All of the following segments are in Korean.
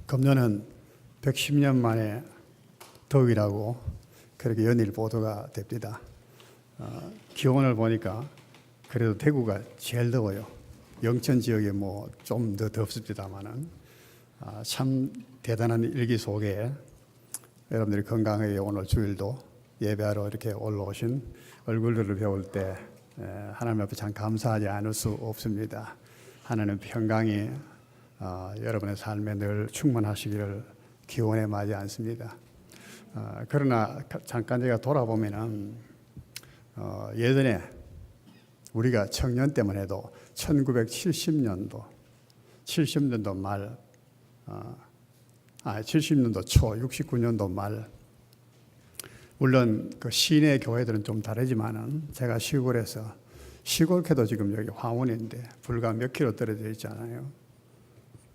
금년은 110년 만에 더위라고 그렇게 연일 보도가 됩니다. 기온을 보니까 그래도 대구가 제일 더워요. 영천 지역이 뭐 좀 더 덥습니다만은 참 대단한 일기 속에 여러분들이 건강하게 오늘 주일도 예배하러 이렇게 올라오신 얼굴들을 배울 때 하나님 앞에 참 감사하지 않을 수 없습니다. 하나님 평강이 여러분의 삶에 늘 충만하시기를 기원해 마지 않습니다. 그러나 잠깐 제가 돌아보면은 예전에 우리가 청년 때만 해도 1970년도 말 70년도 초 69년도 말 물론 그 시내 교회들은 좀 다르지만은 제가 시골에도 지금 여기 화원인데 불과 몇 킬로 떨어져 있잖아요.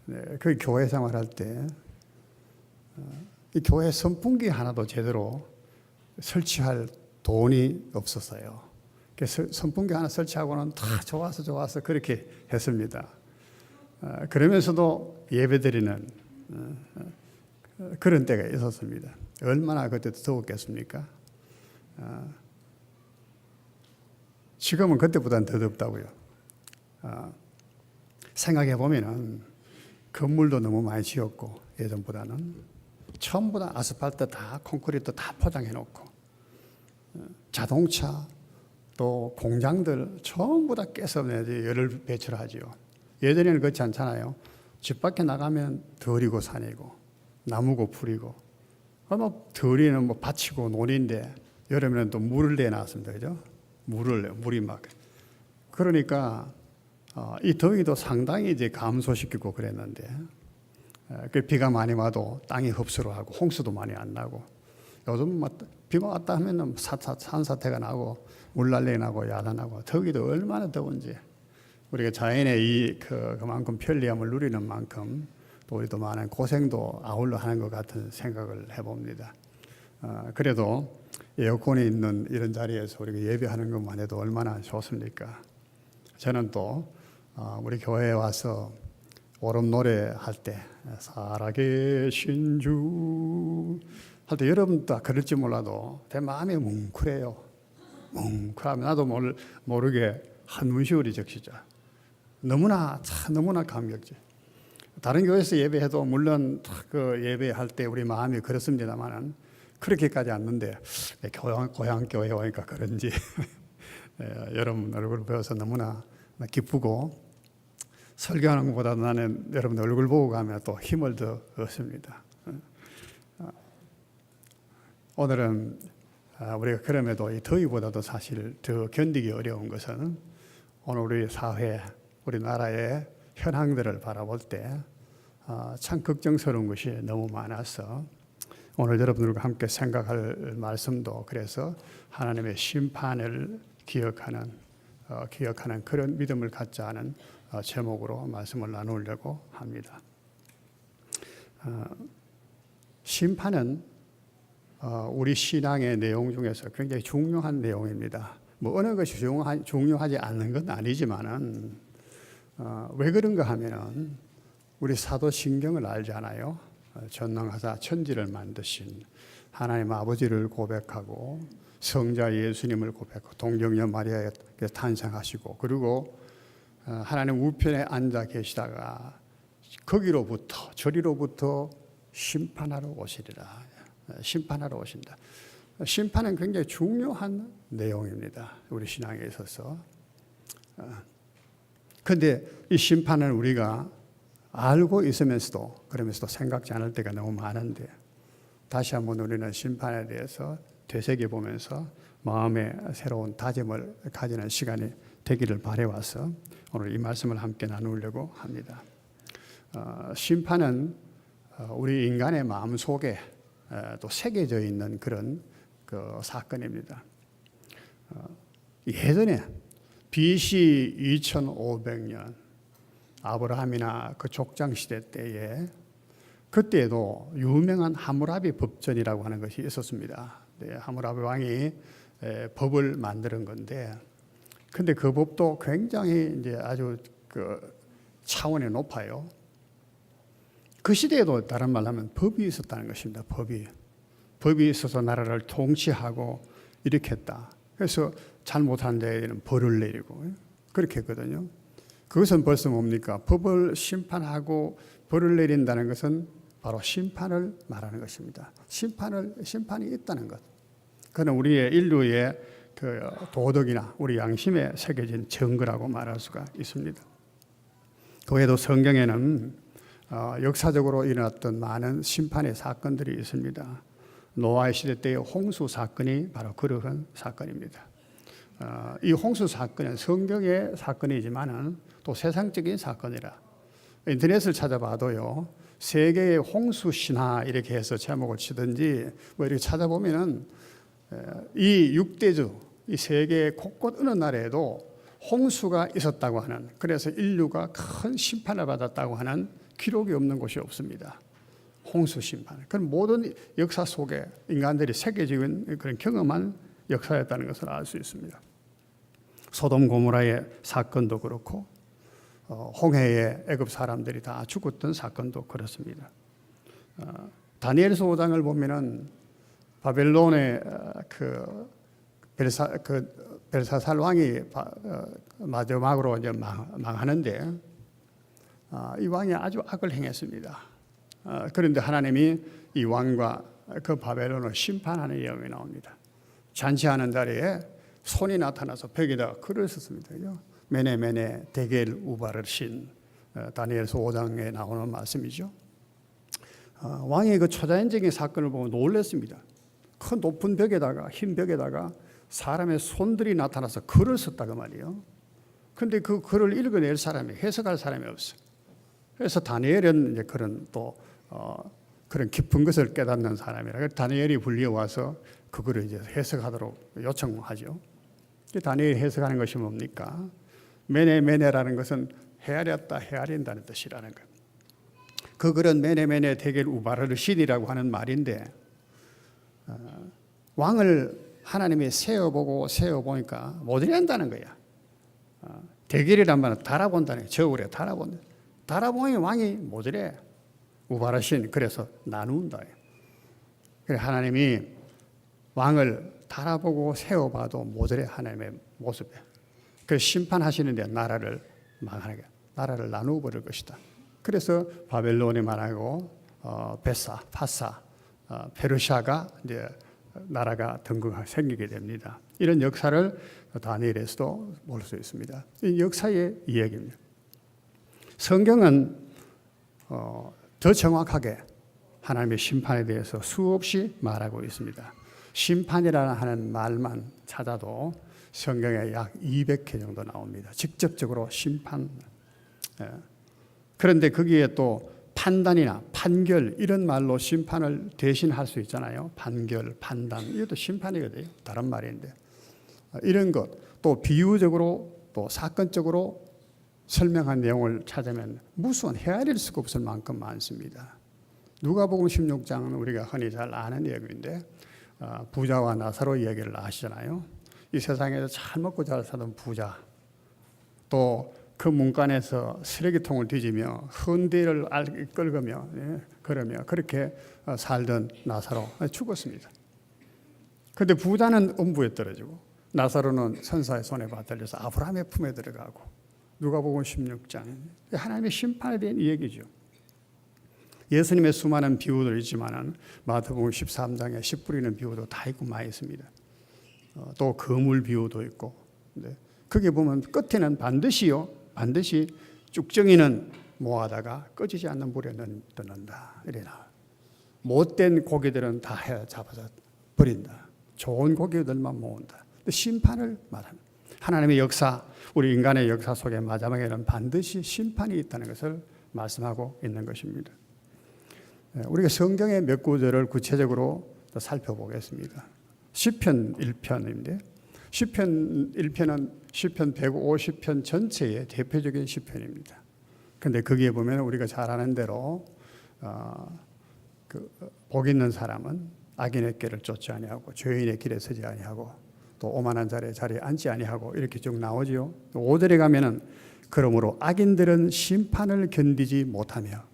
네, 그 교회 생활할 때 이 교회 선풍기 하나도 제대로 설치할 돈이 없었어요. 그래서 선풍기 하나 설치하고는 다 좋아서 그렇게 했습니다. 그러면서도 예배드리는 그런 때가 있었습니다. 얼마나 그때 더웠겠습니까? 지금은 그때보다는 더 덥다고요. 생각해 보면은 건물도 너무 많이 지었고 예전보다는 전부 다 아스팔트 다 콘크리트 다 포장해 놓고 자동차 또 공장들 전부 다 깨서 열을 배출하지요. 예전에는 그렇지 않잖아요. 집 밖에 나가면 덜이고 산이고 나무고 풀이고 덜이는 뭐 밭이고 논인데 여름에는 또 물을 내 놨습니다. 그죠? 물이 막 그러니까 이 더위도 상당히 이제 감소시키고 그랬는데 그 비가 많이 와도 땅이 흡수를 하고 홍수도 많이 안 나고 요즘 비가 왔다 하면은 산사태가 나고 물난리 나고 야단나고 더위도 얼마나 더운지 우리가 자연의 그만큼 편리함을 누리는 만큼 또 우리도 많은 고생도 아울러 하는 것 같은 생각을 해봅니다. 그래도 에어컨이 있는 이런 자리에서 우리가 예배하는 것만 해도 얼마나 좋습니까? 저는 또 우리 교회에 와서 오름 노래 할 때 살아계신 주 할 때 여러분 다 그럴지 몰라도 내 마음이 뭉클해요. 뭉클하면 나도 모르게 한문시울이 적시죠. 너무나 감격지. 다른 교회에서 예배해도 물론 그 예배할 때 우리 마음이 그렇습니다만은 그렇게까지 않는데 고향 교회에 오니까 그런지 여러분 얼굴 보여서 너무나 기쁘고 설교하는 것보다 나는 여러분 얼굴 보고 가면 또 힘을 더 얻습니다. 오늘은 우리가 그럼에도 이 더위보다도 사실 더 견디기 어려운 것은 오늘 우리 사회, 우리나라의 현황들을 바라볼 때 참 걱정스러운 것이 너무 많아서 오늘 여러분들과 함께 생각할 말씀도 그래서 하나님의 심판을 기억하는 그런 믿음을 갖자 하는 제목으로 말씀을 나누려고 합니다. 심판은 우리 신앙의 내용 중에서 굉장히 중요한 내용입니다. 뭐 어느 것이 중요하지 않는 건 아니지만은 왜 그런가 하면은 우리 사도신경을 알잖아요. 전능하사 천지를 만드신 하나님 아버지를 고백하고 성자 예수님을 고백하고 동정녀 마리아에게 탄생하시고 그리고 하나님 우편에 앉아 계시다가 거기로부터 저리로부터 심판하러 오시리라. 심판하러 오신다. 심판은 굉장히 중요한 내용입니다. 우리 신앙에 있어서. 그런데 이 심판을 우리가 알고 있으면서도 그러면서도 생각지 않을 때가 너무 많은데 다시 한번 우리는 심판에 대해서 되새겨보면서 마음의 새로운 다짐을 가지는 시간이 되기를 바라와서 오늘 이 말씀을 함께 나누려고 합니다. 심판은 우리 인간의 마음 속에 또 새겨져 있는 그런 그 사건입니다. 예전에 BC 2500년 아브라함이나 그 족장 시대 때에 그때도 유명한 하무라비 법전이라고 하는 것이 있었습니다. 네, 하무라비 왕이 법을 만드는 건데, 근데 그 법도 굉장히 이제 아주 그 차원이 높아요. 그 시대에도 다른 말로 하면 법이 있었다는 것입니다. 법이 있어서 나라를 통치하고 이렇게 했다. 그래서 잘못한 데에는 벌을 내리고 그렇게 했거든요. 그것은 벌써 뭡니까? 법을 심판하고 벌을 내린다는 것은 바로 심판을 말하는 것입니다. 심판이 있다는 것. 그는 우리의 인류의 그 도덕이나 우리 양심에 새겨진 증거라고 말할 수가 있습니다. 그 외에도 성경에는 역사적으로 일어났던 많은 심판의 사건들이 있습니다. 노아의 시대 때의 홍수 사건이 바로 그러한 사건입니다. 이 홍수 사건은 성경의 사건이지만은 또 세상적인 사건이라 인터넷을 찾아봐도요, 세계의 홍수 신화 이렇게 해서 제목을 치든지 뭐 이렇게 찾아보면은 이 6대주, 이 세계 곳곳 어느 나라에도 홍수가 있었다고 하는, 그래서 인류가 큰 심판을 받았다고 하는 기록이 없는 곳이 없습니다. 홍수 심판. 그런 모든 역사 속에 인간들이 새겨진 그런 경험한 역사였다는 것을 알 수 있습니다. 소돔 고모라의 사건도 그렇고 홍해의 애굽 사람들이 다 죽었던 사건도 그렇습니다. 다니엘서 5장을 보면은 바벨론의 벨사살 왕이 마지막으로 이제 망하는데 이 왕이 아주 악을 행했습니다. 그런데 하나님이 이 왕과 그 바벨론을 심판하는 예언이 나옵니다. 잔치하는 자리에 손이 나타나서 벽에다가 글을 썼습니다. 메네 데겔 우바를 신, 다니엘서 5장에 나오는 말씀이죠. 왕의 그 초자연적인 사건을 보고 놀랐습니다. 큰 높은 벽에다가, 흰 벽에다가 사람의 손들이 나타나서 글을 썼다고 말이에요. 그런데 그 글을 읽어낼 사람이, 해석할 사람이 없어. 그래서 다니엘은 이제 그런 그런 깊은 것을 깨닫는 사람이라 다니엘이 불려와서 그거를 이제 해석하도록 요청하죠. 다니엘이 해석하는 것이 뭡니까? 메네라는 것은 헤아렸다, 헤아린다는 뜻이라는 것. 그 글은 메네 데겔 우바르 신이라고 하는 말인데 왕을 하나님이 세어보니까 못 이른다는 거야. 데겔이란 말은 달아본다는 거야. 저울에 달아본다. 달아보니 왕이 못 이래. 우바르 신, 그래서 나눈다. 그래서 하나님이 왕을 달아보고 세어봐도 못 이래, 하나님의 모습에. 그래서 심판하시는데 나라를 망하게, 나라를 나누어 버릴 것이다. 그래서 바벨론이 말하고 파사, 페르시아가 이제 나라가 등극하게 생기게 됩니다. 이런 역사를 다니엘에서도 볼 수 있습니다. 이 역사의 이야기입니다. 성경은 더 정확하게 하나님의 심판에 대해서 수없이 말하고 있습니다. 심판이라는 하는 말만 찾아도 성경에 약 200회 정도 나옵니다. 직접적으로 심판. 그런데 거기에 또 판단이나 판결 이런 말로 심판을 대신할 수 있잖아요. 판결, 판단, 이것도 심판이거든요. 다른 말인데 이런 것, 또 비유적으로 또 사건적으로 설명한 내용을 찾으면 무수한 헤아릴 수가 없을 만큼 많습니다. 누가복음 16장은 우리가 흔히 잘 아는 이야기인데 부자와 나사로 이야기를 아시잖아요. 이 세상에서 잘 먹고 잘 사던 부자, 또 그 문간에서 쓰레기통을 뒤지며 헌대를 끌으며 그러며 그렇게 살던 나사로 죽었습니다. 그런데 부자는 음부에 떨어지고 나사로는 천사의 손에 받들려서 아브라함의 품에 들어가고, 누가복음 16장 하나님의 심판에 대한 이야기죠. 예수님의 수많은 비유들 있지만은 마태복음 13장에 씨 뿌리는 비유도 다 있고 많이 있습니다. 또 거물 비유도 있고, 거기 보면 끝에는 반드시 쭉정이는 모아다가 꺼지지 않는 불에 넣는다 이래나. 못된 고기들은 다 잡아서 버린다. 좋은 고기들만 모은다. 심판을 말합니다. 하나님의 역사, 우리 인간의 역사 속에 마지막에는 반드시 심판이 있다는 것을 말씀하고 있는 것입니다. 우리가 성경의 몇 구절을 구체적으로 살펴보겠습니다. 시편 1편인데 시편 1편은 시편 150편 전체의 대표적인 시편입니다. 그런데 거기에 보면 우리가 잘 아는 대로 복 있는 사람은 악인의 길을 쫓지 아니하고 죄인의 길에 서지 아니하고 또 오만한 자리에 앉지 아니하고 이렇게 쭉 나오지요. 5절에 가면은 그러므로 악인들은 심판을 견디지 못하며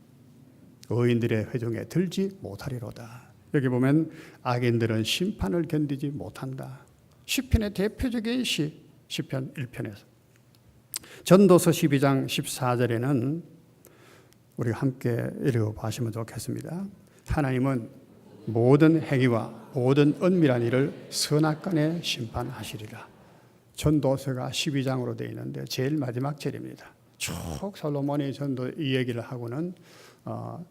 의인들의 회중에 들지 못하리로다. 여기 보면 악인들은 심판을 견디지 못한다. 시편의 대표적인 시편 1편에서 전도서 12장 14절에는 우리가 함께 읽어보시면 좋겠습니다. 하나님은 모든 행위와 모든 은밀한 일을 선악간에 심판하시리라. 전도서가 12장으로 되어 있는데 제일 마지막 절입니다. 쭉 솔로몬이 전도 이 얘기를 하고는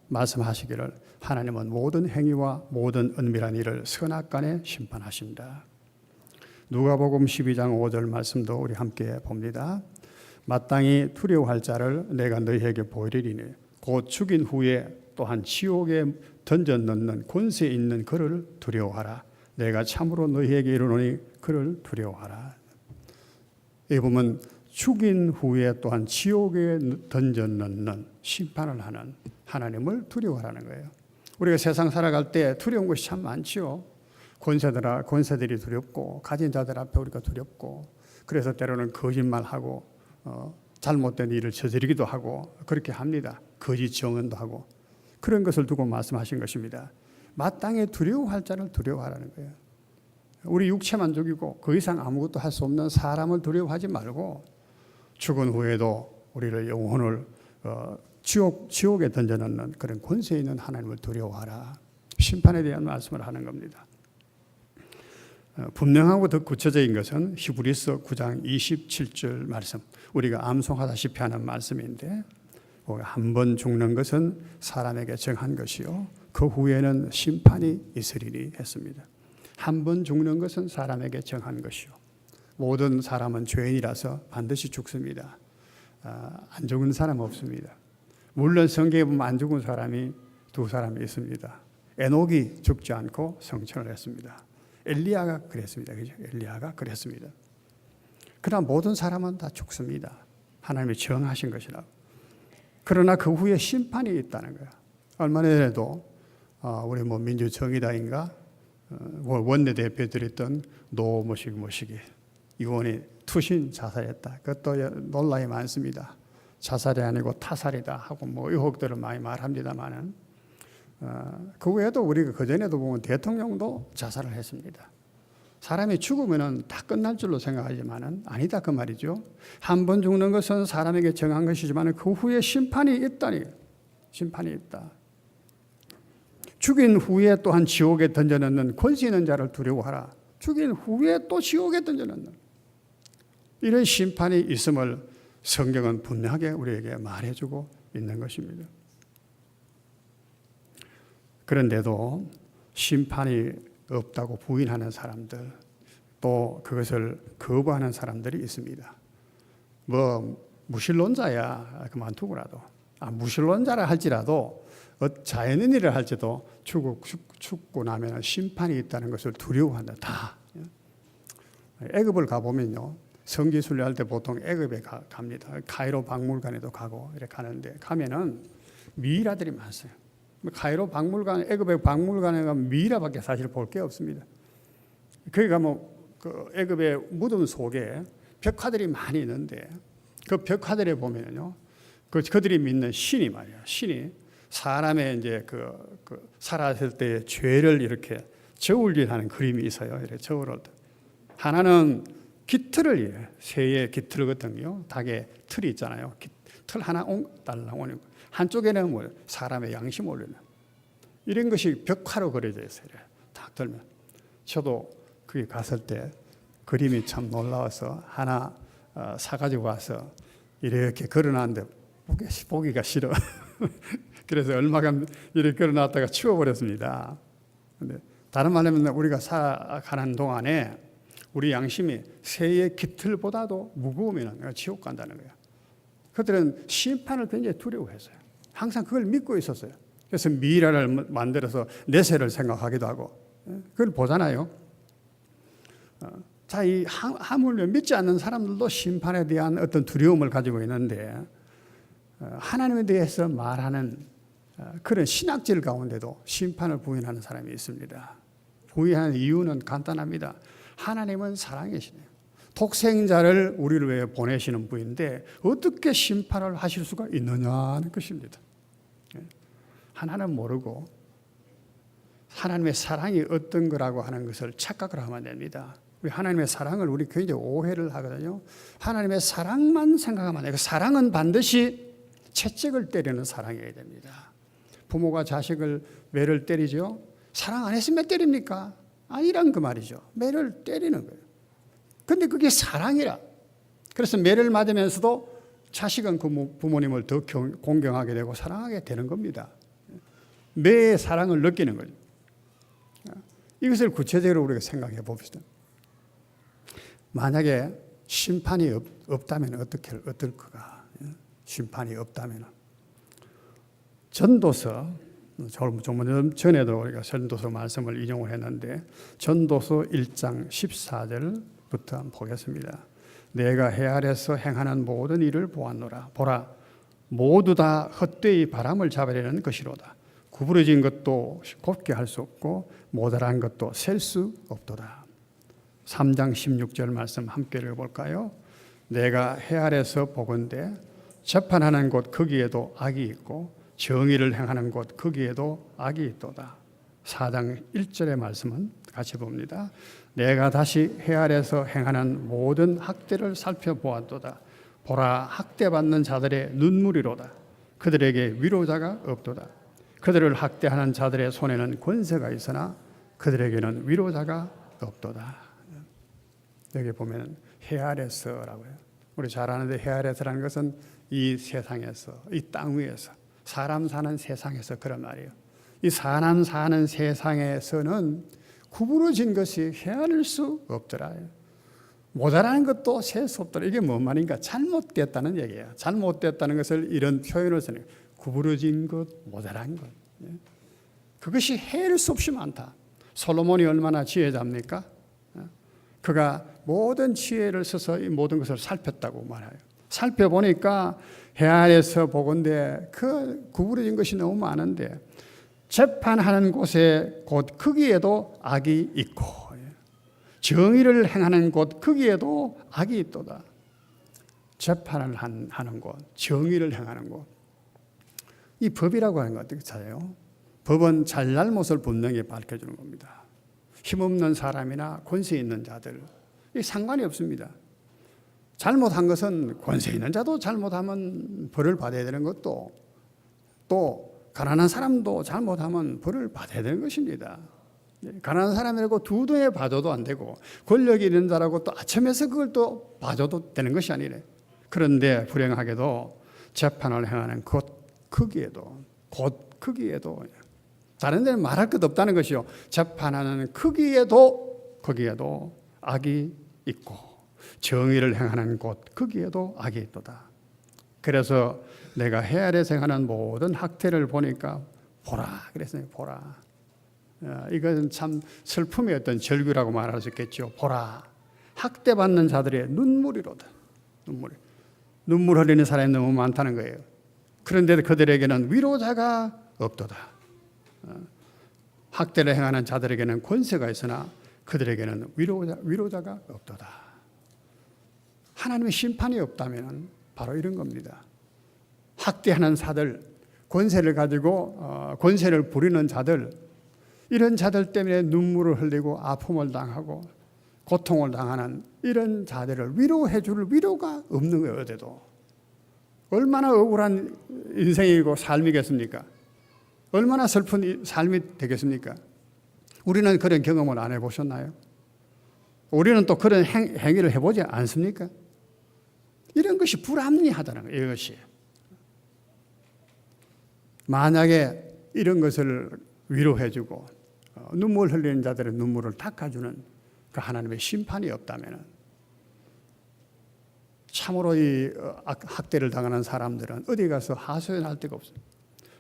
말씀하시기를 하나님은 모든 행위와 모든 은밀한 일을 선악간에 심판하신다. 누가복음 12장 5절 말씀도 우리 함께 봅니다. 마땅히 두려워할 자를 내가 너희에게 보이리니 곧 죽인 후에 또한 지옥에 던져 넣는 권세 있는 그를 두려워하라. 내가 참으로 너희에게 이르노니 그를 두려워하라. 이 보면 죽인 후에 또한 지옥에 던져 넣는 심판을 하는 하나님을 두려워하라는 거예요. 우리가 세상 살아갈 때 두려운 것이 참 많지요. 권세들이 두렵고 가진 자들 앞에 우리가 두렵고 그래서 때로는 거짓말하고 잘못된 일을 저지르기도 하고 그렇게 합니다. 거짓 증언도 하고 그런 것을 두고 말씀하신 것입니다. 마땅히 두려워할 자를 두려워하라는 거예요. 우리 육체만 죽이고 그 이상 아무것도 할 수 없는 사람을 두려워하지 말고 죽은 후에도 우리를 영혼을 지옥에 던져넣는 그런 권세 있는 하나님을 두려워하라. 심판에 대한 말씀을 하는 겁니다. 분명하고 더 구체적인 것은 히브리서 9장 27절 말씀, 우리가 암송하다시피 하는 말씀인데 한 번 죽는 것은 사람에게 정한 것이요 그 후에는 심판이 있으리니 했습니다. 한 번 죽는 것은 사람에게 정한 것이요 모든 사람은 죄인이라서 반드시 죽습니다. 안 죽은 사람 없습니다. 물론 성경에 보면 안 죽은 사람이 두 사람이 있습니다. 에녹이 죽지 않고 성천을 했습니다. 엘리야가 그랬습니다. 그죠? 엘리야가 그랬습니다. 그러나 모든 사람은 다 죽습니다. 하나님이 정하신 것이라고. 그러나 그 후에 심판이 있다는 거야. 얼마 전에도 우리 민주정의당인가 원내대표들이 있던 노모시기 의원이 투신 자살했다. 그것도 논란이 많습니다. 자살이 아니고 타살이다 하고 의혹들을 많이 말합니다만은 그 외에도 우리가 그전에도 보면 대통령도 자살을 했습니다. 사람이 죽으면 다 끝날 줄로 생각하지만은 아니다 그 말이죠. 한 번 죽는 것은 사람에게 정한 것이지만 그 후에 심판이 있다니. 심판이 있다. 죽인 후에 또한 지옥에 던져넣는 권세 있는 자를 두려워하라. 죽인 후에 또 지옥에 던져넣는 이런 심판이 있음을 성경은 분명하게 우리에게 말해주고 있는 것입니다. 그런데도 심판이 없다고 부인하는 사람들 또 그것을 거부하는 사람들이 있습니다. 무신론자야 그만두고라도 무신론자라 할지라도 자연인이라 할지도 죽고 나면 심판이 있다는 것을 두려워한다. 다. 애굽을 가보면요. 성지순례할 때 보통 애굽에 갑니다. 카이로 박물관에도 가고 이렇게 가는데 가면은 미이라들이 많아요. 카이로 박물관, 애굽의 박물관에 가면 미이라밖에 사실 볼 게 없습니다. 거기 가면 그 애굽의 무덤 속에 벽화들이 많이 있는데 그 벽화들에 보면요, 그들이 믿는 신이 말이야. 신이 사람의 이제 그 살았을 때 죄를 이렇게 저울질하는 그림이 있어요. 이렇게 저울을 하나는 깃틀을 새의 깃틀 같은 게요, 닭의 틀이 있잖아요. 틀 하나 달랑 오는 거. 한쪽에는 사람의 양심 올리는 이런 것이 벽화로 그려져 있어요. 딱 들면 저도 거기 갔을 때 그림이 참 놀라워서 하나 사가지고 와서 이렇게 걸어놨는데 보기가 싫어. 그래서 얼마간 이렇게 걸어놨다가 치워버렸습니다. 근데 다른 말하면 우리가 살아가는 동안에 우리 양심이 새의 깃틀보다도 무거우면 지옥 간다는 거예요. 그들은 심판을 굉장히 두려워했어요. 항상 그걸 믿고 있었어요. 그래서 미이라를 만들어서 내세를 생각하기도 하고 그걸 보잖아요. 자, 이 하물며 믿지 않는 사람들도 심판에 대한 어떤 두려움을 가지고 있는데 하나님에 대해서 말하는 그런 신학질 가운데도 심판을 부인하는 사람이 있습니다. 부인하는 이유는 간단합니다. 하나님은 사랑이시네요. 독생자를 우리를 위해 보내시는 분인데 어떻게 심판을 하실 수가 있느냐는 것입니다. 하나는 모르고 하나님의 사랑이 어떤 거라고 하는 것을 착각을 하면 됩니다. 우리 하나님의 사랑을 우리 굉장히 오해를 하거든요. 하나님의 사랑만 생각하면 안 돼요. 그 사랑은 반드시 채찍을 때리는 사랑이어야 됩니다. 부모가 자식을 매를 때리죠. 사랑 안 했으면 왜 때립니까? 아니란 그 말이죠. 매를 때리는 거예요. 근데 그게 사랑이라. 그래서 매를 맞으면서도 자식은 그 부모님을 더 공경하게 되고 사랑하게 되는 겁니다. 매의 사랑을 느끼는 거죠. 이것을 구체적으로 우리가 생각해 봅시다. 만약에 심판이 없다면 어떨까? 심판이 없다면 전도서, 좀 전에도 우리가 전도서 말씀을 인용을 했는데 전도서 1장 14절부터 한번 보겠습니다. 내가 해 아래서 행하는 모든 일을 보았노라. 보라, 모두 다 헛되이 바람을 잡으려는 것이로다. 구부러진 것도 곱게 할 수 없고 모자란 것도 셀 수 없도다. 3장 16절 말씀 함께 읽어볼까요? 내가 해 아래서 보건대 재판하는 곳 거기에도 악이 있고 정의를 행하는 곳 거기에도 악이 있도다. 4장 1절의 말씀은 같이 봅니다. 내가 다시 해 아래서 행하는 모든 학대를 살펴보았도다. 보라, 학대받는 자들의 눈물이로다. 그들에게 위로자가 없도다. 그들을 학대하는 자들의 손에는 권세가 있으나 그들에게는 위로자가 없도다. 여기 보면 해 아래서라고요. 우리 잘 아는데 해 아래서라는 것은 이 세상에서, 이 땅 위에서, 사람 사는 세상에서 그런 말이에요. 이 사람 사는 세상에서는 구부러진 것이 헤아릴 수 없더라. 모자라는 것도 셀 수 없더라. 이게 뭔 말인가? 잘못됐다는 얘기예요. 잘못됐다는 것을 이런 표현을 쓰는 거예요. 구부러진 것, 모자란 것. 그것이 헤아릴 수 없이 많다. 솔로몬이 얼마나 지혜자입니까? 그가 모든 지혜를 써서 이 모든 것을 살폈다고 말해요. 살펴보니까 해 아래서 보건대 그 구부러진 것이 너무 많은데 재판하는 곳에 곧 거기에도 악이 있고 정의를 행하는 곳 거기에도 악이 있도다. 재판을 하는 곳, 정의를 행하는 곳. 이 법이라고 하는 것 어떻게 찾아요? 법은 잘잘못을 분명히 밝혀주는 겁니다. 힘없는 사람이나 권세 있는 자들 상관이 없습니다. 잘못한 것은 권세 있는 자도 잘못하면 벌을 받아야 되는 것도 또 가난한 사람도 잘못하면 벌을 받아야 되는 것입니다. 가난한 사람이라고 두 등에 봐줘도 안 되고 권력이 있는 자라고 또 아첨해서 그걸 또 봐줘도 되는 것이 아니래. 그런데 불행하게도 재판을 행하는 곧 크기에도 다른 데는 말할 것 없다는 것이요. 재판하는 크기에도 거기에도 악이 있고 정의를 행하는 곳 거기에도 악이 있도다. 그래서 내가 해 아래서 행하는 모든 학대를 보니까 보라 그랬어요. 보라. 이것은 참 슬픔의 어떤 절규라고 말할 수 있겠죠. 보라. 학대받는 자들의 눈물이로다. 눈물 흘리는 사람이 너무 많다는 거예요. 그런데 그들에게는 위로자가 없도다. 학대를 행하는 자들에게는 권세가 있으나 그들에게는 위로자가 없도다. 하나님의 심판이 없다면 바로 이런 겁니다. 학대하는 자들, 권세를 가지고 권세를 부리는 자들, 이런 자들 때문에 눈물을 흘리고 아픔을 당하고 고통을 당하는 이런 자들을 위로해 줄 위로가 없는 거예요. 어디도. 얼마나 억울한 인생이고 삶이겠습니까? 얼마나 슬픈 삶이 되겠습니까? 우리는 그런 경험을 안 해보셨나요? 우리는 또 그런 행위를 해보지 않습니까? 이런 것이 불합리하다는 거예요. 이것이. 만약에 이런 것을 위로해주고 눈물 흘리는 자들의 눈물을 닦아주는 그 하나님의 심판이 없다면 참으로 이 학대를 당하는 사람들은 어디 가서 하소연할 데가 없어요.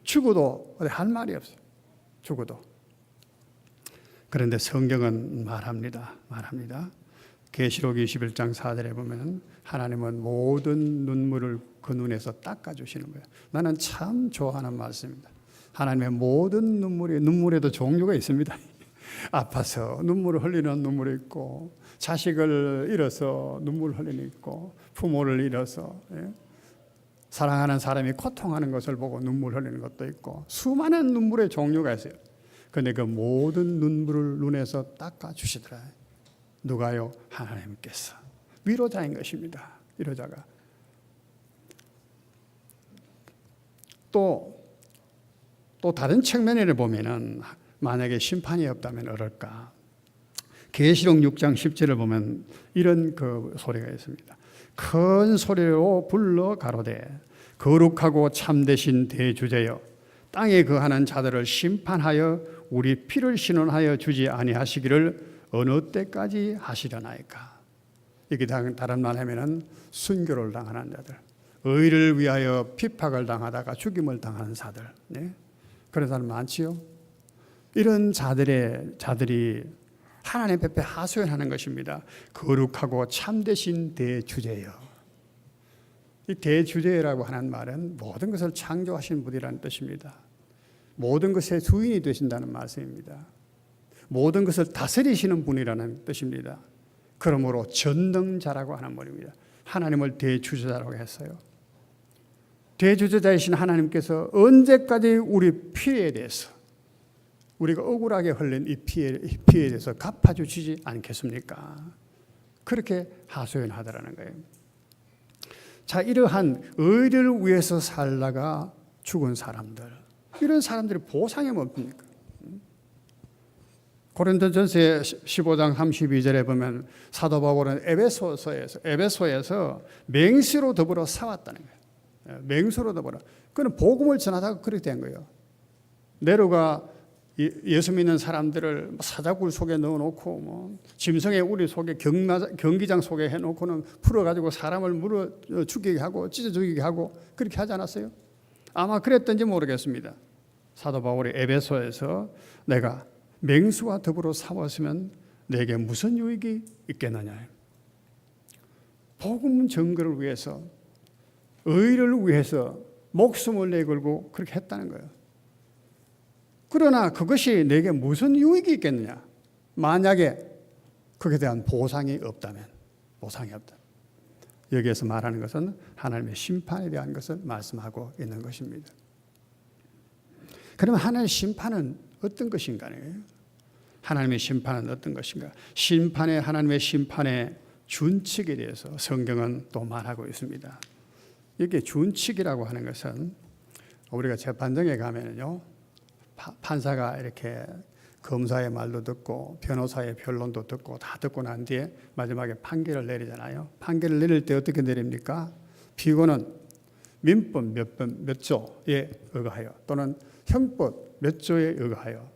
죽어도 어디 할 말이 없어요. 죽어도. 그런데 성경은 말합니다. 계시록 21장 4절에 보면 하나님은 모든 눈물을 그 눈에서 닦아주시는 거예요. 나는 참 좋아하는 말씀입니다. 하나님의 모든 눈물에도 종류가 있습니다. 아파서 눈물을 흘리는 눈물이 있고 자식을 잃어서 눈물을 흘리는 있고 부모를 잃어서 사랑하는 사람이 고통하는 것을 보고 눈물 흘리는 것도 있고 수많은 눈물의 종류가 있어요. 그런데 그 모든 눈물을 눈에서 닦아주시더라. 누가요? 하나님께서. 위로자인 것입니다. 위로자가. 또 다른 측면을 보면은 만약에 심판이 없다면 어떨까? 계시록 6장 10절을 보면 이런 그 소리가 있습니다. 큰 소리로 불러 가로되 거룩하고 참되신 대주제여 땅에 거하는 자들을 심판하여 우리 피를 신원하여 주지 아니하시기를 어느 때까지 하시려나이까. 이게 다른 말 하면은 순교를 당하는 자들, 의를 위하여 핍박을 당하다가 죽임을 당하는 자들, 네? 그런 사람 많지요. 이런 자들이 하나님 앞에 하소연하는 것입니다. 거룩하고 참되신 대주제여. 이 대주제라고 하는 말은 모든 것을 창조하신 분이라는 뜻입니다. 모든 것의 주인이 되신다는 말씀입니다. 모든 것을 다스리시는 분이라는 뜻입니다. 그러므로 전능자라고 하는 말입니다. 하나님을 대주제자라고 했어요. 대주제자이신 하나님께서 언제까지 우리 피해에 대해서 우리가 억울하게 흘린 이 피해에 대해서 갚아주시지 않겠습니까? 그렇게 하소연하더라는 거예요. 자, 이러한 의를 위해서 살다가 죽은 사람들, 이런 사람들이 보상이 뭡니까? 고린도전서 15장 32절에 보면 사도 바울은 에베소에서 맹세로 더불어 싸웠다는 거예요. 맹세로 더불어. 그는 복음을 전하다가 그렇게 된 거예요. 네로가 예수 믿는 사람들을 사자굴 속에 넣어놓고 뭐 짐승의 우리 속에 경기장 속에 해놓고는 풀어가지고 사람을 물어 죽이게 하고 찢어 죽이게 하고 그렇게 하지 않았어요? 아마 그랬던지 모르겠습니다. 사도 바울이 에베소에서 내가 맹수와 더불어 싸웠으면 내게 무슨 유익이 있겠느냐. 복음 증거를 위해서 의를 위해서 목숨을 내걸고 그렇게 했다는 거예요. 그러나 그것이 내게 무슨 유익이 있겠느냐. 만약에 그에 대한 보상이 없다면, 보상이 없다. 여기에서 말하는 것은 하나님의 심판에 대한 것을 말씀하고 있는 것입니다. 그러면 하나님의 심판은 어떤 것인가요? 하나님의 심판은 어떤 것인가? 하나님의 심판의 준칙에 대해서 성경은 또 말하고 있습니다. 이게 준칙이라고 하는 것은 우리가 재판정에 가면요, 판사가 이렇게 검사의 말도 듣고 변호사의 변론도 듣고 다 듣고 난 뒤에 마지막에 판결을 내리잖아요. 판결을 내릴 때 어떻게 내립니까? 피고는 민법 몇 조에 의거하여 또는 형법 몇 조에 의거하여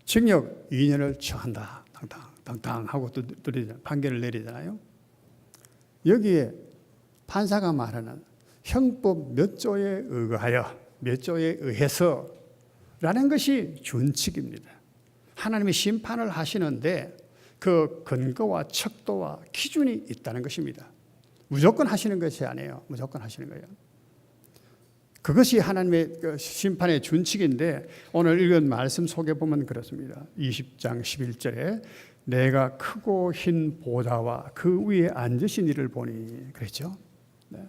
징역 2년을 처한다. 당당하고 또 판결을 내리잖아요. 여기에 판사가 말하는 형법 몇 조에 의거하여 몇 조에 의해서 라는 것이 준칙입니다. 하나님이 심판을 하시는데 그 근거와 척도와 기준이 있다는 것입니다. 무조건 하시는 것이 아니에요. 무조건 하시는 거예요. 그것이 하나님의 심판의 준칙인데 오늘 읽은 말씀 속에 보면 그렇습니다. 20장 11절에 내가 크고 흰 보좌와 그 위에 앉으신 이를 보니 그랬죠. 네.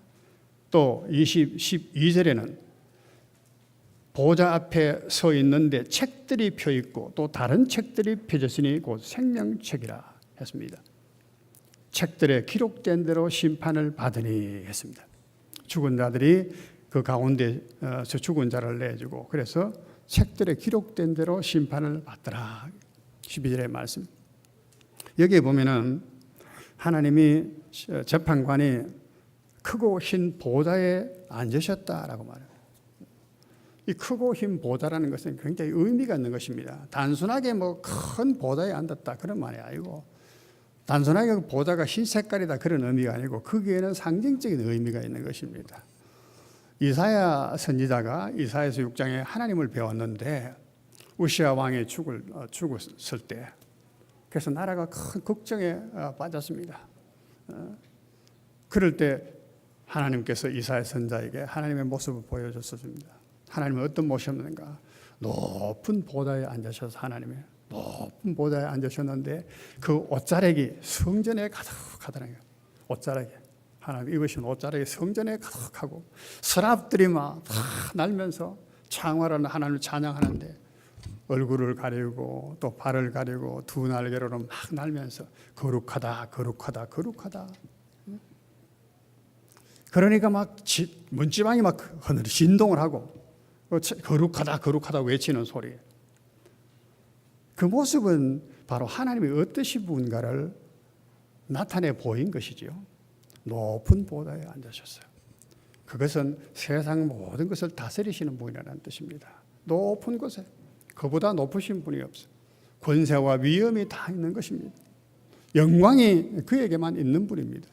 또 12절에는 보좌 앞에 서 있는데 책들이 펴 있고 또 다른 책들이 펴졌으니 곧 생명책이라 했습니다. 책들에 기록된 대로 심판을 받으니 했습니다. 죽은 자들이 그 가운데서 죽은 자를 내주고 그래서 책들에 기록된 대로 심판을 받더라. 12절의 말씀. 여기에 보면은 하나님이 재판관이 크고 흰 보좌에 앉으셨다라고 말해요. 이 크고 흰 보좌라는 것은 굉장히 의미가 있는 것입니다. 단순하게 뭐 큰 보좌에 앉았다 그런 말이 아니고 단순하게 그 보좌가 흰 색깔이다 그런 의미가 아니고 거기에는 상징적인 의미가 있는 것입니다. 이사야 선지자가 이사야서 6장에 하나님을 배웠는데 우시아 왕이 죽었을 때 그래서 나라가 큰 걱정에 빠졌습니다. 그럴 때 하나님께서 이사야 선지자에게 하나님의 모습을 보여줬습니다. 하나님은 어떤 모습인가? 높은 보좌에 앉으셔서 하나님의 높은 보좌에 앉으셨는데 그 옷자락이 성전에 가득하더라고요. 옷자락이 하나님 입으신 옷자락이 성전에 가득하고 서랍들이 막 다 날면서 창화를 하나님을 찬양하는데 얼굴을 가리고 또 발을 가리고 두 날개로 막 날면서 거룩하다 거룩하다 거룩하다. 그러니까 막 문지방이 막 하늘이 진동을 하고 거룩하다 거룩하다 외치는 소리. 그 모습은 바로 하나님이 어떠신 분가를 나타내 보인 것이지요. 높은 보좌에 앉으셨어요. 그것은 세상 모든 것을 다스리시는 분이라는 뜻입니다. 높은 곳에 그보다 높으신 분이 없어요. 권세와 위엄이 다 있는 것입니다. 영광이 그에게만 있는 분입니다.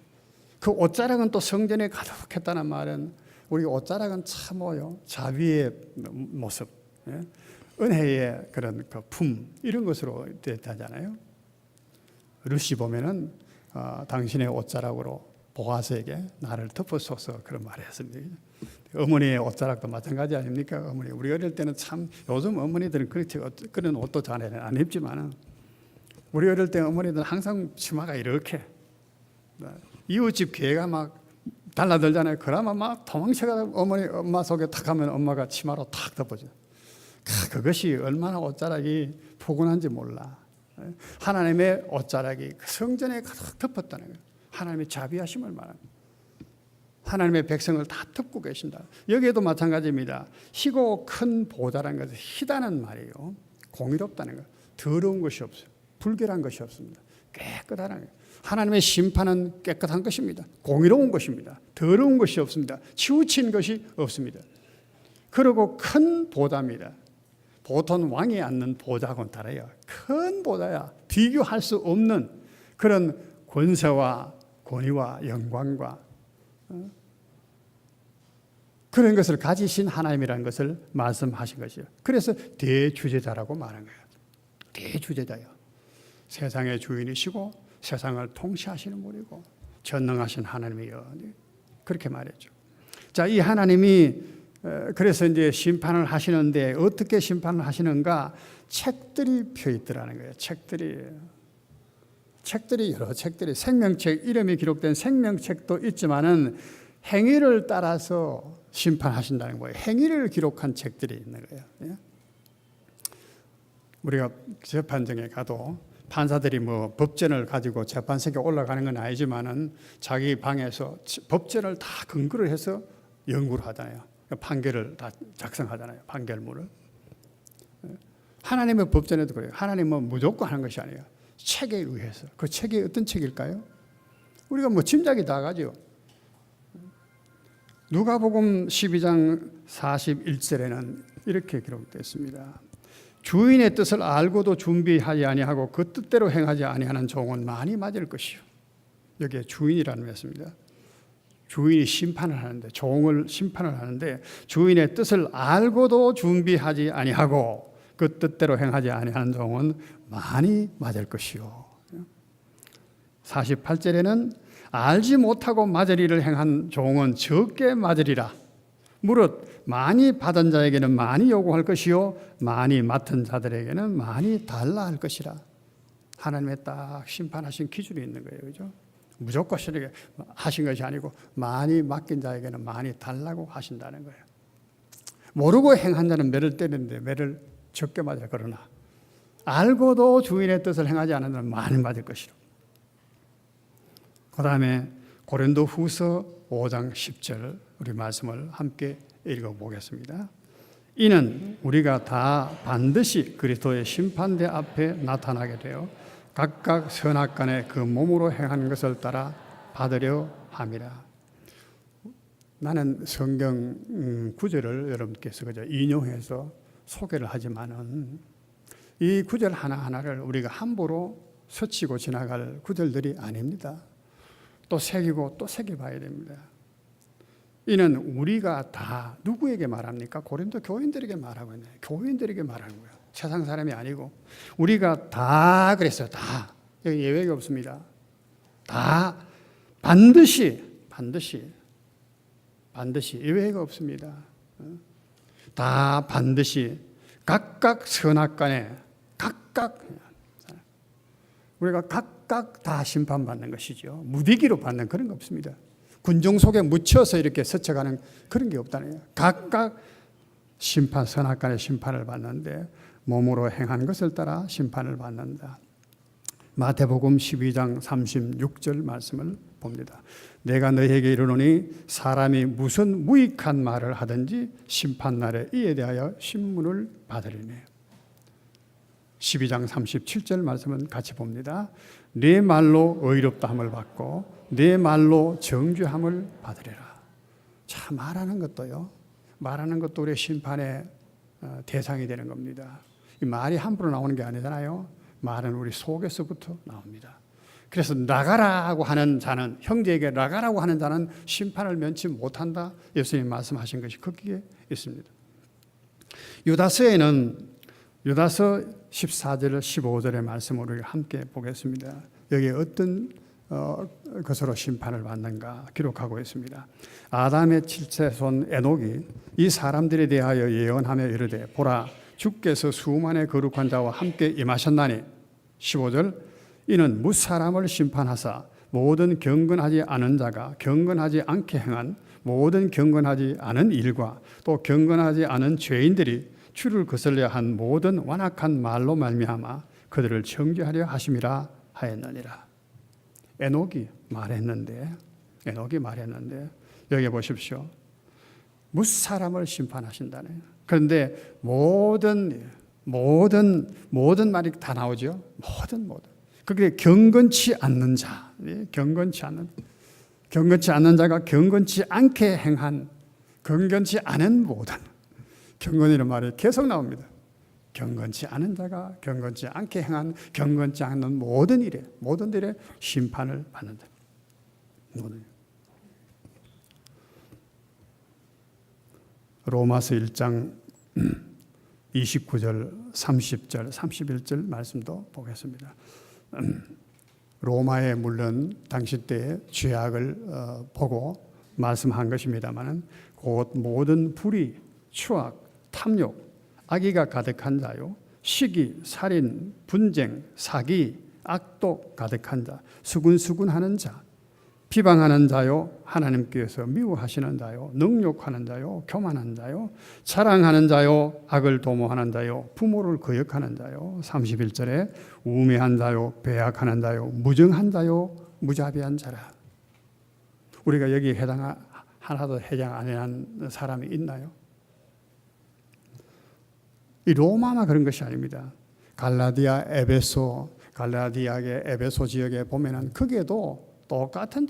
그 옷자락은 또 성전에 가득했다는 말은 우리 옷자락은 참 자비의 모습, 은혜의 그런 그 품 이런 것으로 되잖아요. 루시 보면은 당신의 옷자락으로 보아스에게 나를 덮어줘서 그런 말을 했습니다. 어머니의 옷자락도 마찬가지 아닙니까? 어머니 우리 어릴 때는 참 요즘 어머니들은 그렇지 그런 옷도 잘 안 입지만은 우리 어릴 때 어머니들은 항상 치마가 이렇게 이웃집 개가 막 달라들잖아요. 그러면 막 도망쳐가 엄마 속에 탁 하면 엄마가 치마로 탁 덮어줘. 그것이 얼마나 옷자락이 포근한지 몰라. 하나님의 옷자락이 성전에 가득 덮었다는 거예요. 하나님의 자비하심을 말합니다. 하나님의 백성을 다 덮고 계신다. 여기에도 마찬가지입니다. 희고 큰 보좌라는 것은 희다는 말이에요. 공의롭다는 것. 더러운 것이 없어요. 불결한 것이 없습니다. 깨끗하다는 거예요. 하나님의 심판은 깨끗한 것입니다. 공의로운 것입니다. 더러운 것이 없습니다. 치우친 것이 없습니다. 그리고 큰 보좌입니다. 보통 왕이 앉는 보좌하고는 달라요. 큰 보좌야. 비교할 수 없는 그런 권세와 권위와 영광과 그런 것을 가지신 하나님이라는 것을 말씀하신 것이요. 그래서 대주제자라고 말한 거예요. 대주제자요. 세상의 주인이시고 세상을 통치하시는 분이고 전능하신 하나님이요. 그렇게 말했죠. 자, 이 하나님이 그래서 이제 심판을 하시는데 어떻게 심판을 하시는가? 책들이 펴 있더라는 거예요. 책들이 여러 책들이 생명책 이름이 기록된 생명책도 있지만은 행위를 따라서 심판하신다는 거예요. 행위를 기록한 책들이 있는 거예요. 우리가 재판정에 가도 판사들이 뭐 법전을 가지고 재판석에 올라가는 건 아니지만은 자기 방에서 법전을 다 근거를 해서 연구를 하잖아요. 판결을 다 작성하잖아요. 판결문을. 하나님의 법전에도 그래요. 하나님은 무조건 하는 것이 아니에요. 책에 의해서. 그 책이 어떤 책일까요? 우리가 뭐 짐작이 다 가죠. 누가복음 12장 41절에는 이렇게 기록되어 있습니다. 주인의 뜻을 알고도 준비하지 아니하고 그 뜻대로 행하지 아니하는 종은 많이 맞을 것이요. 여기에 주인이라는 말씀입니다. 주인이 심판을 하는데 종을 심판을 하는데 주인의 뜻을 알고도 준비하지 아니하고 그 뜻대로 행하지 아니하는 종은 많이 맞을 것이요. 48절에는 알지 못하고 맞을 일을 행한 종은 적게 맞으리라. 무릇 많이 받은 자에게는 많이 요구할 것이요 많이 맡은 자들에게는 많이 달라 할 것이라. 하나님의 딱 심판하신 기준이 있는 거예요. 그죠? 무조건 하신 것이 아니고 많이 맡긴 자에게는 많이 달라고 하신다는 거예요. 모르고 행한 자는 매를 때리는데 매를 적게 맞아요. 그러나 알고도 주인의 뜻을 행하지 않는 자는 많이 맞을 것이라. 그 다음에 고린도후서 5장 10절 우리 말씀을 함께 읽어보겠습니다. 이는 우리가 다 반드시 그리스도의 심판대 앞에 나타나게 되어 각각 선악간에 그 몸으로 행한 것을 따라 받으려 함이라. 나는 성경 구절을 여러분께서 그저 인용해서 소개를 하지만은 이 구절 하나하나를 우리가 함부로 스치고 지나갈 구절들이 아닙니다. 또 새기고 또 새겨봐야 됩니다. 이는 우리가 다 누구에게 말합니까? 고린도 교인들에게 말하고 있네요. 교인들에게 말하는 거예요. 세상 사람이 아니고 우리가 다 그랬어요. 다. 여기 예외가 없습니다. 다 반드시 예외가 없습니다. 다 반드시 각각 선악간에 우리가 각각 다 심판받는 것이죠. 무디기로 받는 그런 거 없습니다. 군중 속에 묻혀서 이렇게 스쳐가는 그런 게 없다는 거예요. 각각 심판, 선악간의 심판을 받는데 몸으로 행한 것을 따라 심판을 받는다. 마태복음 12장 36절 말씀을 봅니다. 내가 너희에게 이르노니 사람이 무슨 무익한 말을 하든지 심판날에 이에 대하여 신문을 받으리니. 12장 37절 말씀은 같이 봅니다. 네 말로 의롭다함을 받고 네 말로 정죄함을 받으리라. 자, 말하는 것도요. 말하는 것도 우리의 심판의 대상이 되는 겁니다. 이 말이 함부로 나오는 게 아니잖아요. 말은 우리 속에서부터 나옵니다. 그래서 나가라고 하는 자는, 형제에게 나가라고 하는 자는 심판을 면치 못한다. 예수님 말씀하신 것이 거기에 있습니다. 유다서 14절 15절의 말씀을 우리가 함께 보겠습니다. 여기에 어떤 것으로 심판을 받는가 기록하고 있습니다. 아담의 7세 손 에녹이 이 사람들에 대하여 예언하며 이르되 보라 주께서 수만의 거룩한 자와 함께 임하셨나니 15절 이는 무사람을 심판하사 모든 경건하지 않은 자가 경건하지 않게 행한 모든 경건하지 않은 일과 또 경건하지 않은 죄인들이 주를 거슬려 한 모든 완악한 말로 말미암아 그들을 정죄하려 하심이라 하였느니라. 에녹이 말했는데 여기 보십시오. 무사람을 심판하신다네. 그런데 모든 말이 다 나오죠. 모든 그게 경건치 않는 자, 경건치 않는 자가 경건치 않게 행한, 경건치 않은 모든, 경건이라는 말이 계속 나옵니다. 경건치 않은 자가 경건치 않게 행한, 경건치 않는 모든 일에 심판을 받는다. 로마서 1장 29절, 30절, 31절 말씀도 보겠습니다. 로마에 물론 당시 때의 죄악을 보고 말씀한 것입니다만 곧 모든 불의, 추악, 탐욕, 악의가 가득한 자요 시기, 살인, 분쟁, 사기, 악독 가득한 자, 수군수군하는 자, 비방하는 자요 하나님께서 미워하시는 자요 능욕하는 자요 교만한 자요 자랑하는 자요 악을 도모하는 자요 부모를 거역하는 자요 31절에 우매한 자요 배약하는 자요 무정한 자요 무자비한 자라. 우리가 여기에 하나도 해당 안 한 사람이 있나요? 이 로마만 그런 것이 아닙니다. 갈라디아, 갈라디아의 에베소 지역에 보면은 거기에도 똑같은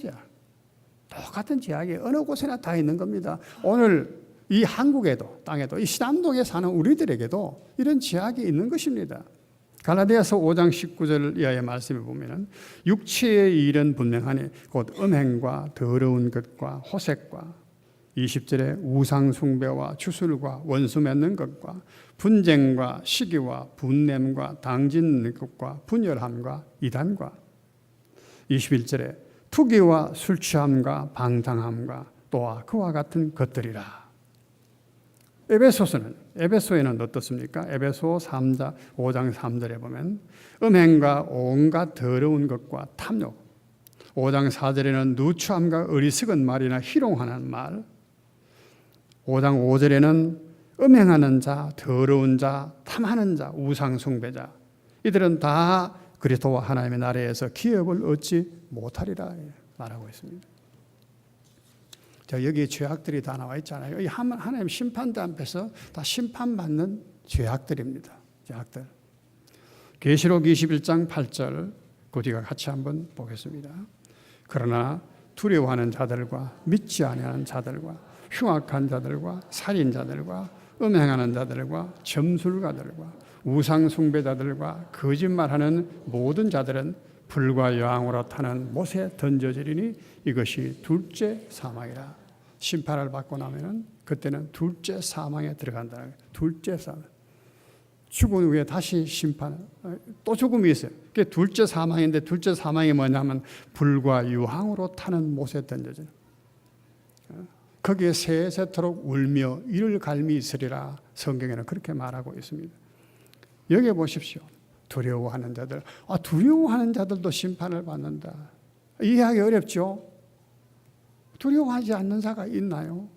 죄악이 어느 곳에나 다 있는 겁니다. 오늘 이 한국에도, 땅에도, 이 신암동에 사는 우리들에게도 이런 죄악이 있는 것입니다. 갈라디아서 5장 19절 이하의 말씀을 보면은 육체의 일은 분명하니 곧 음행과 더러운 것과 호색과 20절에 우상 숭배와 주술과 원수 맺는 것과 분쟁과 시기와 분냄과 당짓는 것과 분열함과 이단과 21절에 투기와 술 취함과 방탕함과 또한 그와 같은 것들이라. 에베소에는 어떻습니까? 에베소 5장 3절에 보면 음행과 온갖 더러운 것과 탐욕, 5장 4절에는 누추함과 어리석은 말이나 희롱하는 말, 5장 5절에는 음행하는 자, 더러운 자, 탐하는 자, 우상 숭배자, 이들은 다 그리스도와 하나님의 나라에서 기업을 얻지 못하리라 말하고 있습니다. 여기 죄악들이 다 나와 있잖아요. 이 하나님 심판대 앞에서 다 심판받는 죄악들입니다. 죄악들. 계시록 21장 8절 그 뒤가 같이 한번 보겠습니다. 그러나 두려워하는 자들과 믿지 아니하는 자들과 흉악한 자들과 살인자들과 음행하는 자들과 점술가들과 우상 숭배자들과 거짓말하는 모든 자들은 불과 여왕으로 타는 못에 던져지리니 이것이 둘째 사망이라. 심판을 받고 나면은 그때는 둘째 사망에 들어간다. 둘째 사망. 죽은 후에 다시 심판, 또 죽음이 있어요. 그게 둘째 사망인데 둘째 사망이 뭐냐면 불과 유황으로 타는 못에 던져지는. 거기에 세세토록 울며 이를 갈미 있으리라. 성경에는 그렇게 말하고 있습니다. 여기 보십시오. 두려워하는 자들. 두려워하는 자들도 심판을 받는다. 이해하기 어렵죠? 두려워하지 않는 자가 있나요?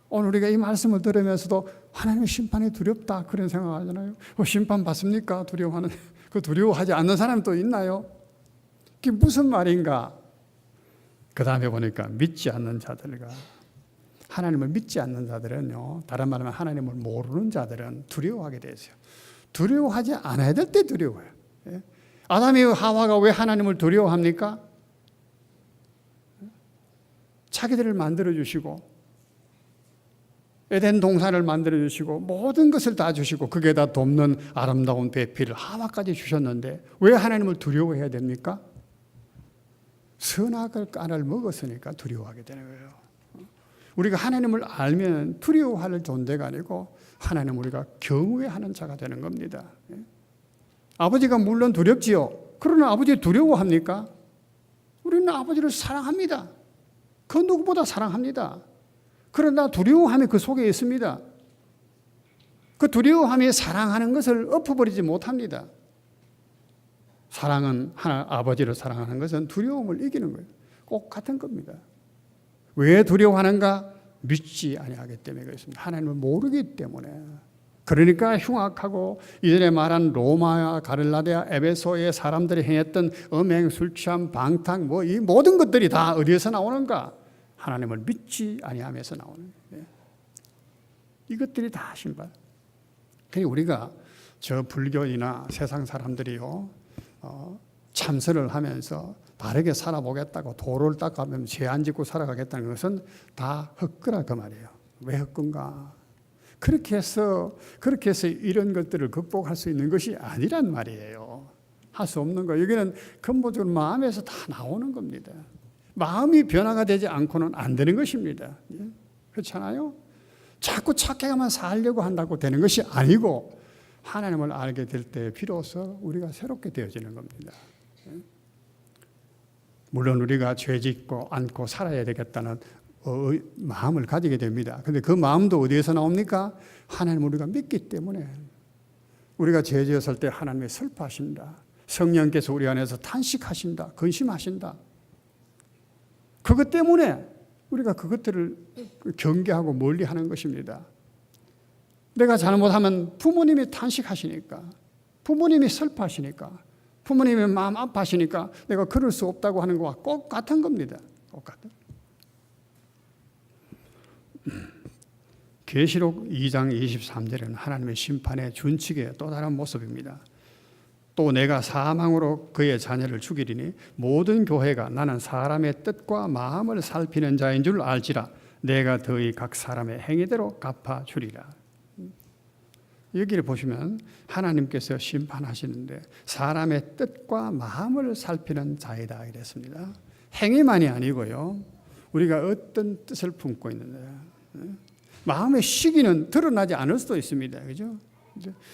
오늘 우리가 이 말씀을 들으면서도 하나님의 심판이 두렵다 그런 생각하잖아요. 심판 받습니까? 두려워하는 그 두려워하지 않는 사람이 또 있나요? 그게 무슨 말인가? 그 다음에 보니까 믿지 않는 자들과 하나님을 믿지 않는 자들은요, 다른 말하면 하나님을 모르는 자들은 두려워하게 되죠. 두려워하지 않아야 될 때 두려워해요. 아담이 하와가 왜 하나님을 두려워합니까? 자기들을 만들어주시고 에덴 동산을 만들어주시고 모든 것을 다 주시고 거기에다 돕는 아름다운 배필을 하와까지 주셨는데 왜 하나님을 두려워해야 됩니까? 선악을 까를 먹었으니까 두려워하게 되는 거예요. 우리가 하나님을 알면 두려워할 존재가 아니고 하나님 우리가 경외하는 자가 되는 겁니다. 아버지가 물론 두렵지요. 그러나 아버지 두려워합니까? 우리는 아버지를 사랑합니다. 그 누구보다 사랑합니다. 그러나 두려워함이 그 속에 있습니다. 그 두려워함이 사랑하는 것을 엎어버리지 못합니다. 사랑은 아버지를 사랑하는 것은 두려움을 이기는 거예요. 꼭 같은 겁니다. 왜 두려워하는가? 믿지 아니하기 때문에 그렇습니다. 하나님을 모르기 때문에. 그러니까 흉악하고 이전에 말한 로마와 가를라데아, 에베소의 사람들이 행했던 음행, 술 취함, 방탕 이 모든 것들이 다 어디에서 나오는가? 하나님을 믿지 아니하면서 나오는 거예요. 이것들이 다 신발. 그러니까 우리가 저 불교이나 세상 사람들이요, 참선을 하면서 바르게 살아보겠다고 도를 닦아가면 죄 안 짓고 살아가겠다는 것은 다 헛거라 그 말이에요. 왜 헛건가? 그렇게 해서 이런 것들을 극복할 수 있는 것이 아니란 말이에요. 할 수 없는 거. 여기는 근본적으로 마음에서 다 나오는 겁니다. 마음이 변화가 되지 않고는 안 되는 것입니다. 그렇잖아요? 자꾸 착하게만 살려고 한다고 되는 것이 아니고 하나님을 알게 될 때 비로소 우리가 새롭게 되어지는 겁니다. 물론 우리가 죄 짓고 않고 살아야 되겠다는 마음을 가지게 됩니다. 그런데 그 마음도 어디에서 나옵니까? 하나님을 우리가 믿기 때문에. 우리가 죄 지었을 때 하나님이 슬퍼하신다. 성령께서 우리 안에서 탄식하신다. 근심하신다. 그것 때문에 우리가 그것들을 경계하고 멀리하는 것입니다. 내가 잘못하면 부모님이 탄식하시니까, 부모님이 슬퍼하시니까, 부모님이 마음 아파하시니까 내가 그럴 수 없다고 하는 것과 똑같은 겁니다. 똑같은. 계시록 2장 23절에는 하나님의 심판의 준칙의 또 다른 모습입니다. 또 내가 사망으로 그의 자녀를 죽이리니 모든 교회가 나는 사람의 뜻과 마음을 살피는 자인 줄 알지라. 내가 더히 각 사람의 행위대로 갚아주리라. 여기를 보시면 하나님께서 심판하시는데 사람의 뜻과 마음을 살피는 자이다 이랬습니다. 행위만이 아니고요, 우리가 어떤 뜻을 품고 있는데, 마음의 시기는 드러나지 않을 수도 있습니다. 그죠?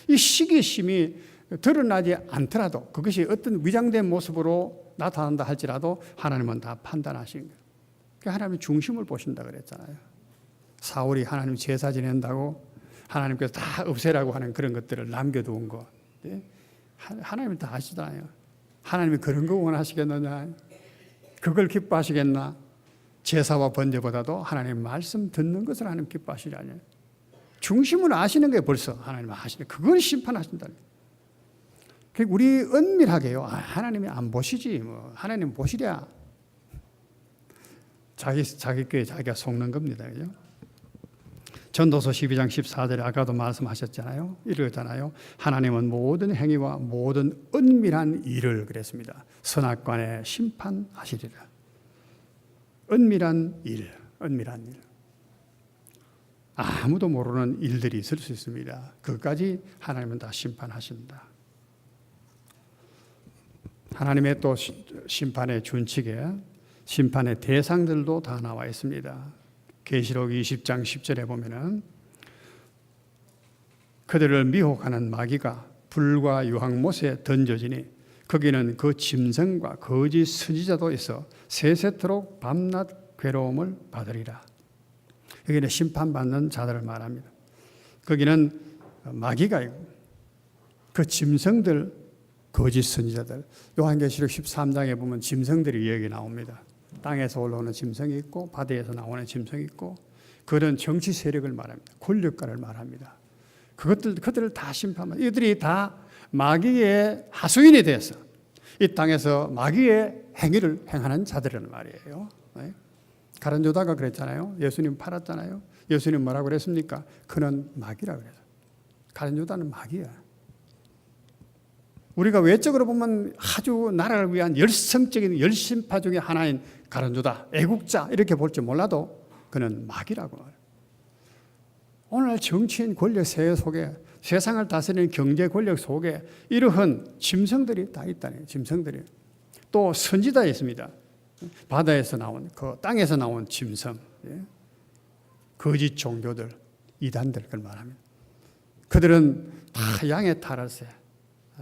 이 시기심이 드러나지 않더라도 그것이 어떤 위장된 모습으로 나타난다 할지라도 하나님은 다 판단하신 거예요. 하나님의 중심을 보신다 그랬잖아요. 사울이 하나님 제사 지낸다고 하나님께서 다 없애라고 하는 그런 것들을 남겨두은 거, 하나님이 다 아시잖아요. 하나님이 그런 거 원하시겠느냐? 그걸 기뻐하시겠나? 제사와 번제보다도 하나님 말씀 듣는 것을 하나님 기뻐하시지 않아요. 중심을 아시는 게 벌써 하나님 아시네. 그걸 심판하신다. 우리 은밀하게요. 하나님이 안 보시지 뭐. 하나님 보시랴. 자기 꾀에 자기가 속는 겁니다. 그죠? 전도서 12장 14절에 아까도 말씀하셨잖아요. 이러잖아요. 하나님은 모든 행위와 모든 은밀한 일을 그랬습니다. 선악관에 심판하시리라. 은밀한 일. 아무도 모르는 일들이 있을 수 있습니다. 그것까지 하나님은 다 심판하신다. 하나님의 또 심판의 준칙에 심판의 대상들도 다 나와 있습니다. 계시록 20장 10절에 보면은 그들을 미혹하는 마귀가 불과 유황못에 던져지니 거기는 그 짐승과 거짓 선지자도 있어 세세토록 밤낮 괴로움을 받으리라. 여기는 심판받는 자들을 말합니다. 거기는 마귀가 있고 그 짐승들, 거짓 선지자들. 요한계시록 13장에 보면 짐승들이 여기 나옵니다. 땅에서 올라오는 짐승이 있고 바다에서 나오는 짐승이 있고 그런 정치 세력을 말합니다. 권력가를 말합니다. 그들을 다 심판합니다. 이들이 다 마귀의 하수인이 되어서 이 땅에서 마귀의 행위를 행하는 자들이란 말이에요. 가룟 유다가 그랬잖아요. 예수님 팔았잖아요. 예수님 뭐라고 그랬습니까? 그는 마귀라고 그랬어요. 가룟 유다는 마귀야. 우리가 외적으로 보면 아주 나라를 위한 열성적인 열심파 중에 하나인 가룟 유다, 애국자 이렇게 볼지 몰라도 그는 마귀라고 말해요. 오늘 정치인 권력 세계 속에 세상을 다스리는 경제 권력 속에 이러한 짐승들이 다 있다네요. 짐승들이. 또 선지자에 있습니다. 바다에서 나온 그 땅에서 나온 짐승, 거짓 종교들, 이단들 그걸 말합니다. 그들은 다 양의 탈을세,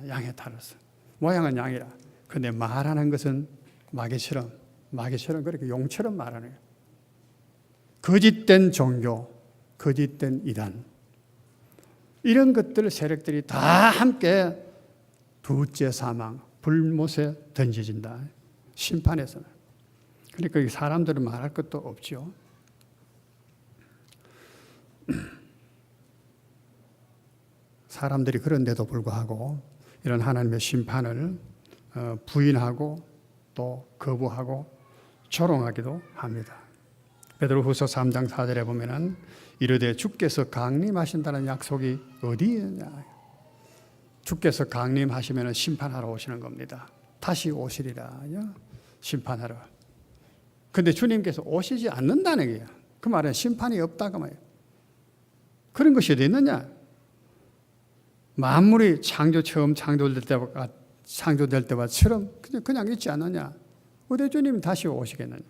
양의 탈을세. 모양은 양이라. 그런데 말하는 것은 마귀처럼 그렇게 용처럼 말하는 거예요. 거짓된 종교, 거짓된 이단. 이런 것들 세력들이 다 함께 둘째 사망, 불못에 던져진다. 심판에서는. 그러니까 사람들은 말할 것도 없죠. 사람들이 그런데도 불구하고 이런 하나님의 심판을 부인하고 또 거부하고 조롱하기도 합니다. 베드로후서 3장 4절에 보면은 이르되 주께서 강림하신다는 약속이 어디 있느냐. 주께서 강림하시면 심판하러 오시는 겁니다. 다시 오시리라. 심판하러. 근데 주님께서 오시지 않는다는 거예요. 그 말은 심판이 없다고 말이에요. 그런 것이 어디 있느냐? 만물이 처음 창조될 때와처럼 그냥 있지 않느냐? 어디 주님이 다시 오시겠느냐?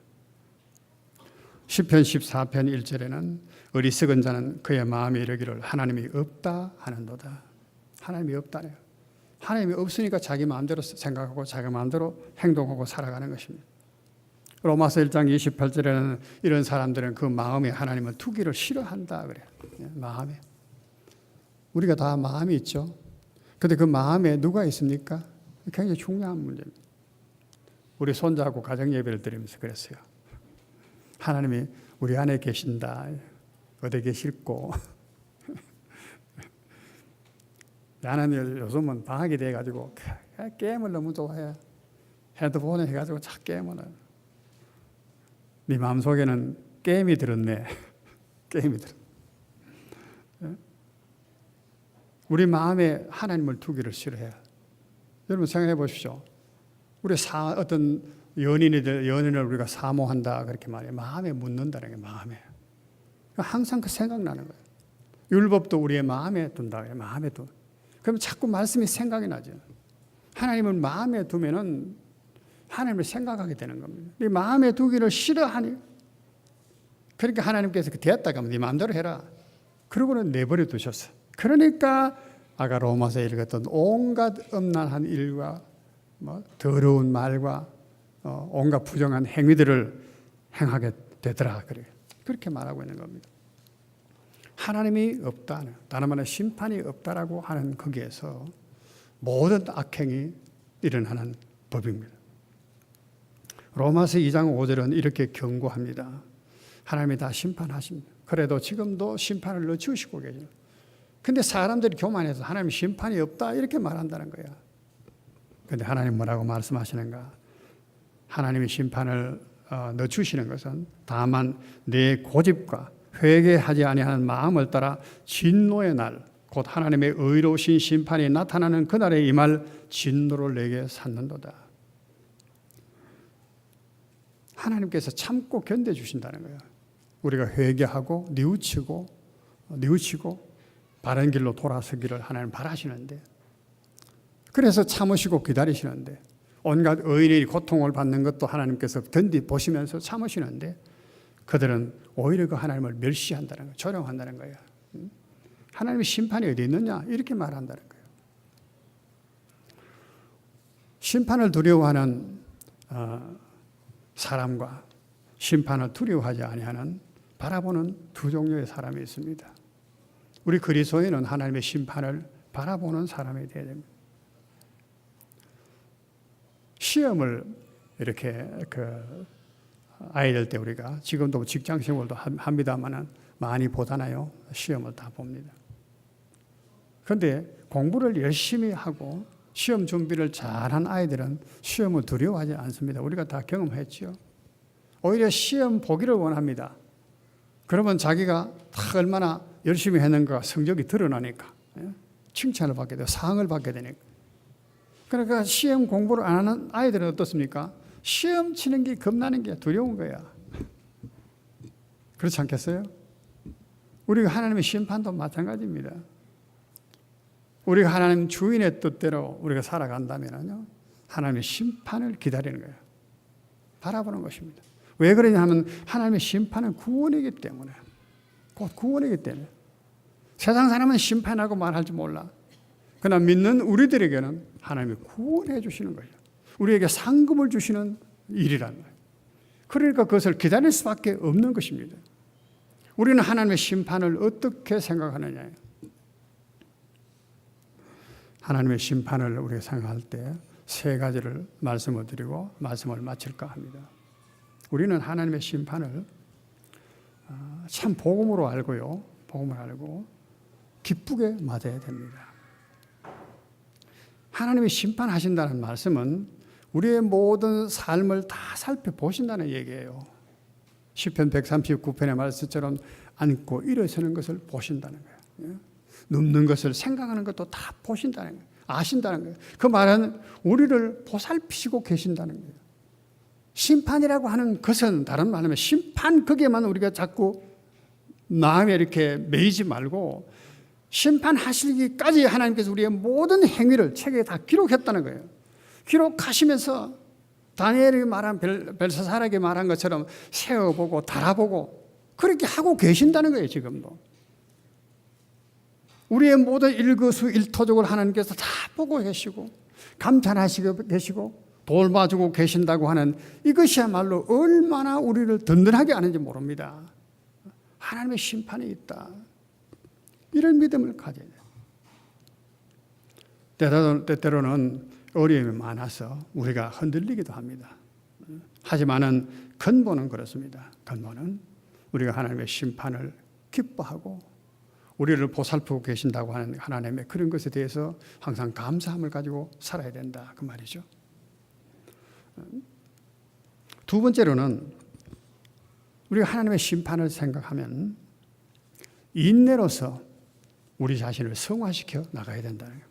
시편 14편 1절에는 어리석은 자는 그의 마음에 이르기를 하나님이 없다 하는도다. 하나님이 없다네요. 하나님이 없으니까 자기 마음대로 생각하고 자기 마음대로 행동하고 살아가는 것입니다. 로마서 1장 28절에는 이런 사람들은 그 마음에 하나님을 두기를 싫어한다 그래요. 마음에. 우리가 다 마음이 있죠. 그런데 그 마음에 누가 있습니까? 굉장히 중요한 문제입니다. 우리 손자하고 가정 예배를 드리면서 그랬어요. 하나님이 우리 안에 계신다. 어디 계실고. 나는 요즘은 방학이 돼가지고 게임을 너무 좋아해. 헤드폰에 해가지고 자 게임을. 네 마음속에는 게임이 들었네. 게임이 들었네. 우리 마음에 하나님을 두기를 싫어해요. 여러분 생각해 보십시오. 우리 어떤 연인을 우리가 사모한다 그렇게 말해요. 마음에 묻는다는 게 마음에. 항상 그 생각나는 거예요. 율법도 우리의 마음에 둔다 그래요. 마음에 둔. 그럼 자꾸 말씀이 생각이 나죠. 하나님을 마음에 두면은 하나님을 생각하게 되는 겁니다. 네 마음에 두기를 싫어하니. 그러니까 하나님께서 되었다고 하면 네 마음대로 해라. 그러고는 내버려 두셨어. 그러니까 아까 로마서 읽었던 온갖 음란한 일과 더러운 말과 온갖 부정한 행위들을 행하게 되더라. 그렇게 말하고 있는 겁니다. 하나님이 없다는, 다른 말로 심판이 없다라고 하는 거기에서 모든 악행이 일어나는 법입니다. 로마서 2장 5절은 이렇게 경고합니다. 하나님이 다 심판하십니다. 그래도 지금도 심판을 늦추시고 계세요. 근데 사람들이 교만해서 하나님 심판이 없다 이렇게 말한다는 거야. 근데 하나님 뭐라고 말씀하시는가? 하나님이 심판을 늦추시는 것은 다만 내 고집과 회개하지 아니하는 마음을 따라 진노의 날, 곧 하나님의 의로우신 심판이 나타나는 그날에 임할 진노를 내게 샀는도다. 하나님께서 참고 견뎌주신다는 거예요. 우리가 회개하고 뉘우치고 바른 길로 돌아서기를 하나님 바라시는데, 그래서 참으시고 기다리시는데, 온갖 의인이 고통을 받는 것도 하나님께서 견디보시면서 참으시는데, 그들은 오히려 그 하나님을 멸시한다는 거예요. 조롱한다는 거예요. 하나님의 심판이 어디 있느냐? 이렇게 말한다는 거예요. 심판을 두려워하는 사람과 심판을 두려워하지 아니하는 바라보는 두 종류의 사람이 있습니다. 우리 그리스도인은 하나님의 심판을 바라보는 사람이 되어야 됩니다. 시험을 이렇게 아이들 때 우리가 지금도 직장 생활도 합니다만 많이 보잖아요. 시험을 다 봅니다. 그런데 공부를 열심히 하고 시험 준비를 잘한 아이들은 시험을 두려워하지 않습니다. 우리가 다 경험했죠. 오히려 시험 보기를 원합니다. 그러면 자기가 다 얼마나 열심히 했는가 성적이 드러나니까 칭찬을 받게 되고 상을 받게 되니까. 그러니까 시험 공부를 안 하는 아이들은 어떻습니까? 시험 치는 게 겁나는 게 두려운 거야. 그렇지 않겠어요? 우리가 하나님의 심판도 마찬가지입니다. 우리가 하나님 주인의 뜻대로 우리가 살아간다면요, 하나님의 심판을 기다리는 거예요. 바라보는 것입니다. 왜 그러냐 하면 하나님의 심판은 구원이기 때문에, 곧 구원이기 때문에. 세상 사람은 심판하고 말할 줄 몰라. 그러나 믿는 우리들에게는 하나님이 구원해 주시는 거예요. 우리에게 상급을 주시는 일이란 말이에요. 그러니까 그것을 기다릴 수밖에 없는 것입니다. 우리는 하나님의 심판을 어떻게 생각하느냐예요. 하나님의 심판을 우리가 생각할 때 세 가지를 말씀을 드리고 말씀을 마칠까 합니다. 우리는 하나님의 심판을 참 복음으로 알고요. 복음을 알고 기쁘게 맞아야 됩니다. 하나님이 심판하신다는 말씀은 우리의 모든 삶을 다 살펴보신다는 얘기예요. 시편 139편의 말씀처럼 앉고 일어서는 것을 보신다는 거예요. 눕는 것을 생각하는 것도 다 보신다는 거예요. 아신다는 거예요. 그 말은 우리를 보살피시고 계신다는 거예요. 심판이라고 하는 것은 다른 말로 하면 심판 거기에만 우리가 자꾸 마음에 이렇게 매이지 말고 심판하시기까지 하나님께서 우리의 모든 행위를 책에 다 기록했다는 거예요. 기록하시면서 다니엘이 말한 벨사살에게 말한 것처럼 세어보고 달아보고 그렇게 하고 계신다는 거예요. 지금도 우리의 모든 일거수일투족을 하나님께서 다 보고 계시고 감찰하시고 계시고 돌봐주고 계신다고 하는 이것이야말로 얼마나 우리를 든든하게 하는지 모릅니다. 하나님의 심판이 있다. 이런 믿음을 가져야 돼요. 때때로는 어려움이 많아서 우리가 흔들리기도 합니다. 하지만은 근본은 그렇습니다. 근본은 우리가 하나님의 심판을 기뻐하고 우리를 보살피고 계신다고 하는 하나님의 그런 것에 대해서 항상 감사함을 가지고 살아야 된다. 그 말이죠. 두 번째로는 우리가 하나님의 심판을 생각하면 인내로서 우리 자신을 성화시켜 나가야 된다는 거예요.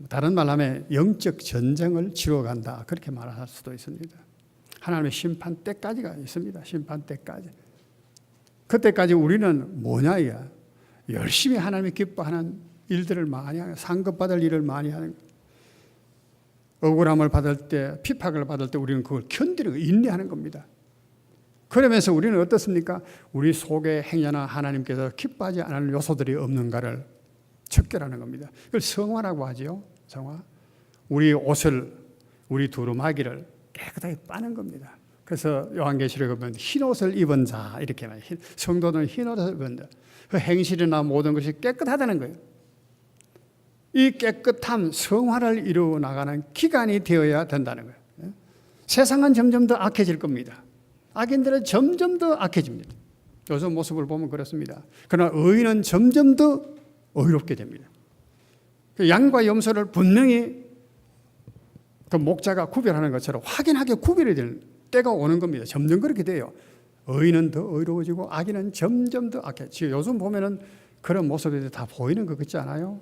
다른 말로 하면 영적 전쟁을 치러간다. 그렇게 말할 수도 있습니다. 하나님의 심판 때까지가 있습니다. 심판 때까지. 그때까지 우리는 뭐냐 이야. 열심히 하나님이 기뻐하는 일들을 많이 하는, 상급받을 일을 많이 하는, 억울함을 받을 때, 핍박을 받을 때 우리는 그걸 견디는 거, 인내하는 겁니다. 그러면서 우리는 어떻습니까? 우리 속에 행여나 하나님께서 기뻐하지 않을 요소들이 없는가를 척결하는 겁니다. 그걸 성화라고 하죠. 성화. 우리 옷을, 우리 두루마기를 깨끗하게 빠는 겁니다. 그래서 요한계시록에 보면 흰 옷을 입은 자 이렇게 말해요. 성도는 흰 옷을 입은 자. 그 행실이나 모든 것이 깨끗하다는 거예요. 이 깨끗함, 성화를 이루어 나가는 기간이 되어야 된다는 거예요. 세상은 점점 더 악해질 겁니다. 악인들은 점점 더 악해집니다. 요즘 모습을 보면 그렇습니다. 그러나 의인은 점점 더 의롭게 됩니다. 양과 염소를 분명히 그 목자가 구별하는 것처럼 확연하게 구별이 될 때가 오는 겁니다. 점점 그렇게 돼요. 의인은 더 의로워지고 악인은 점점 더 악해지고 요즘 보면은 그런 모습들이 다 보이는 것 같지 않아요?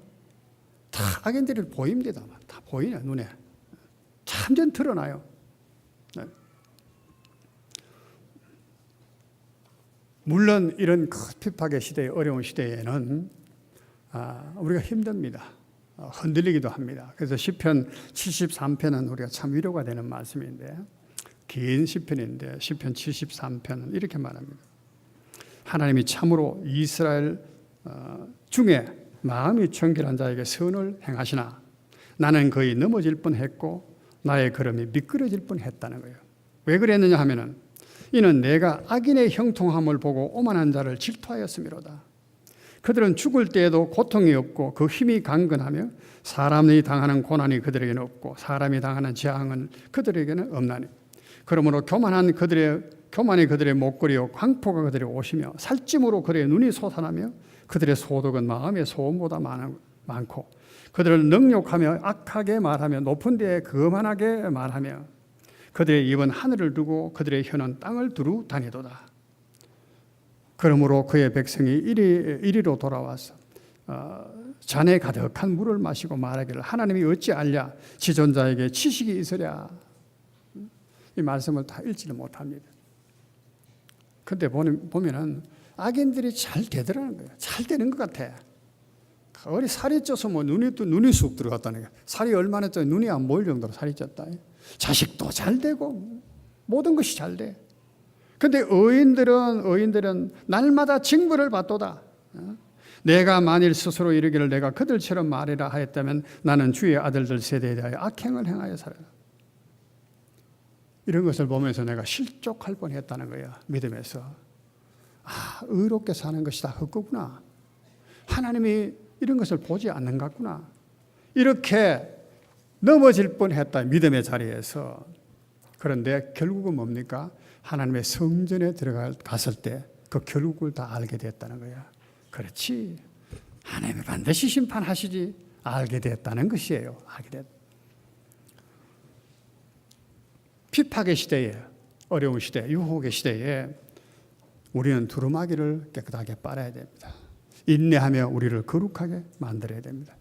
다 악인들이 보입니다. 다 보이네 눈에. 참전 드러나요. 네. 물론 이런 핍박의 시대에 어려운 시대에는 우리가 힘듭니다. 흔들리기도 합니다. 그래서 시편 73편은 우리가 참 위로가 되는 말씀인데 긴 시편인데 시편 73편은 이렇게 말합니다. 하나님이 참으로 이스라엘 중에 마음이 청결한 자에게 선을 행하시나 나는 거의 넘어질 뻔했고 나의 걸음이 미끄러질 뻔했다는 거예요. 왜 그랬느냐 하면은 이는 내가 악인의 형통함을 보고 오만한 자를 질투하였음이로다. 그들은 죽을 때에도 고통이 없고 그 힘이 강건하며 사람이 당하는 고난이 그들에게는 없고 사람이 당하는 재앙은 그들에게는 없나니 그러므로 교만이 그들의 목걸이요 광포가 그들의 옷이며 살찜으로 그들의 눈이 솟아나며 그들의 소득은 마음의 소원보다 많고 그들을 능욕하며 악하게 말하며 높은 데에 거만하게 말하며 그들의 입은 하늘을 두고 그들의 혀는 땅을 두루 다니도다. 그러므로 그의 백성이 이리로 돌아와서 잔에 가득한 물을 마시고 말하기를 하나님이 어찌 알랴 지존자에게 지식이 있으랴. 이 말씀을 다 읽지를 못합니다. 그런데 보면은 악인들이 잘 되더라는 거예요. 잘 되는 것 같아. 어리 살이 쪄서 뭐 눈이 쑥 들어갔다는 거예요. 살이 얼마나 쪄 눈이 안 보일 정도로 살이 쪘다. 자식도 잘 되고 모든 것이 잘 돼. 근데 의인들은 날마다 징벌을 받도다. 내가 만일 스스로 이르기를 내가 그들처럼 말이라 하였다면 나는 주의 아들들 세대에 대하여 악행을 행하여 살아. 이런 것을 보면서 내가 실족할 뻔했다는 거야. 믿음에서. 의롭게 사는 것이 다 헛거구나. 하나님이 이런 것을 보지 않는 것 같구나. 이렇게 넘어질 뻔했다. 믿음의 자리에서. 그런데 결국은 뭡니까? 하나님의 성전에 들어갔을 때 그 결국을 다 알게 됐다는 거야. 그렇지. 하나님이 반드시 심판하시지. 알게 됐다는 것이에요. 알게 됐다. 핍박의 시대에, 어려운 시대, 유혹의 시대에 우리는 두루마기를 깨끗하게 빨아야 됩니다. 인내하며 우리를 거룩하게 만들어야 됩니다.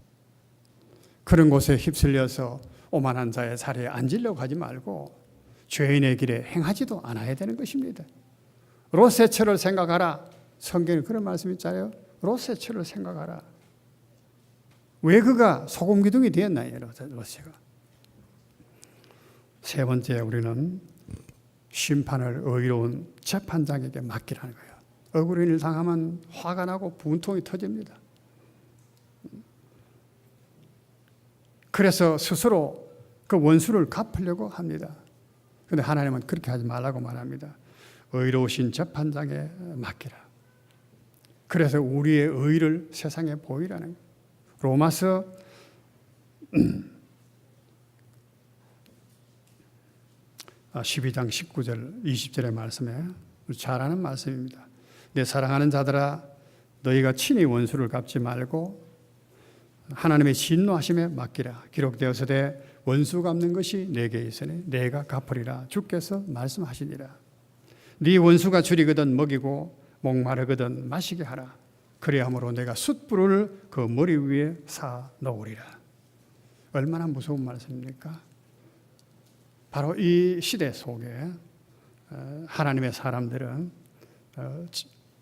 그런 곳에 휩쓸려서 오만한 자의 자리에 앉으려고 하지 말고 죄인의 길에 행하지도 않아야 되는 것입니다. 롯세처를 생각하라. 성경에 그런 말씀이 있잖아요. 롯세처를 생각하라. 왜 그가 소금기둥이 되었나요? 롯세가. 세 번째, 우리는 심판을 의로운 재판장에게 맡기라는 거예요. 억울한 일 당하면 화가 나고 분통이 터집니다. 그래서 스스로 그 원수를 갚으려고 합니다. 그런데 하나님은 그렇게 하지 말라고 말합니다. 의로우신 재판장에 맡기라. 그래서 우리의 의를 세상에 보이라는 거예요. 로마서 12장 19절 20절의 말씀에 잘 아는 말씀입니다. 내 사랑하는 자들아 너희가 친히 원수를 갚지 말고 하나님의 진노하심에 맡기라. 기록되었으되 원수 갚는 것이 내게 있으니 내가 갚으리라. 주께서 말씀하시니라. 네 원수가 줄이거든 먹이고 목마르거든 마시게 하라. 그리함으로 내가 숯불을 그 머리 위에 사 놓으리라. 얼마나 무서운 말씀입니까? 바로 이 시대 속에 하나님의 사람들은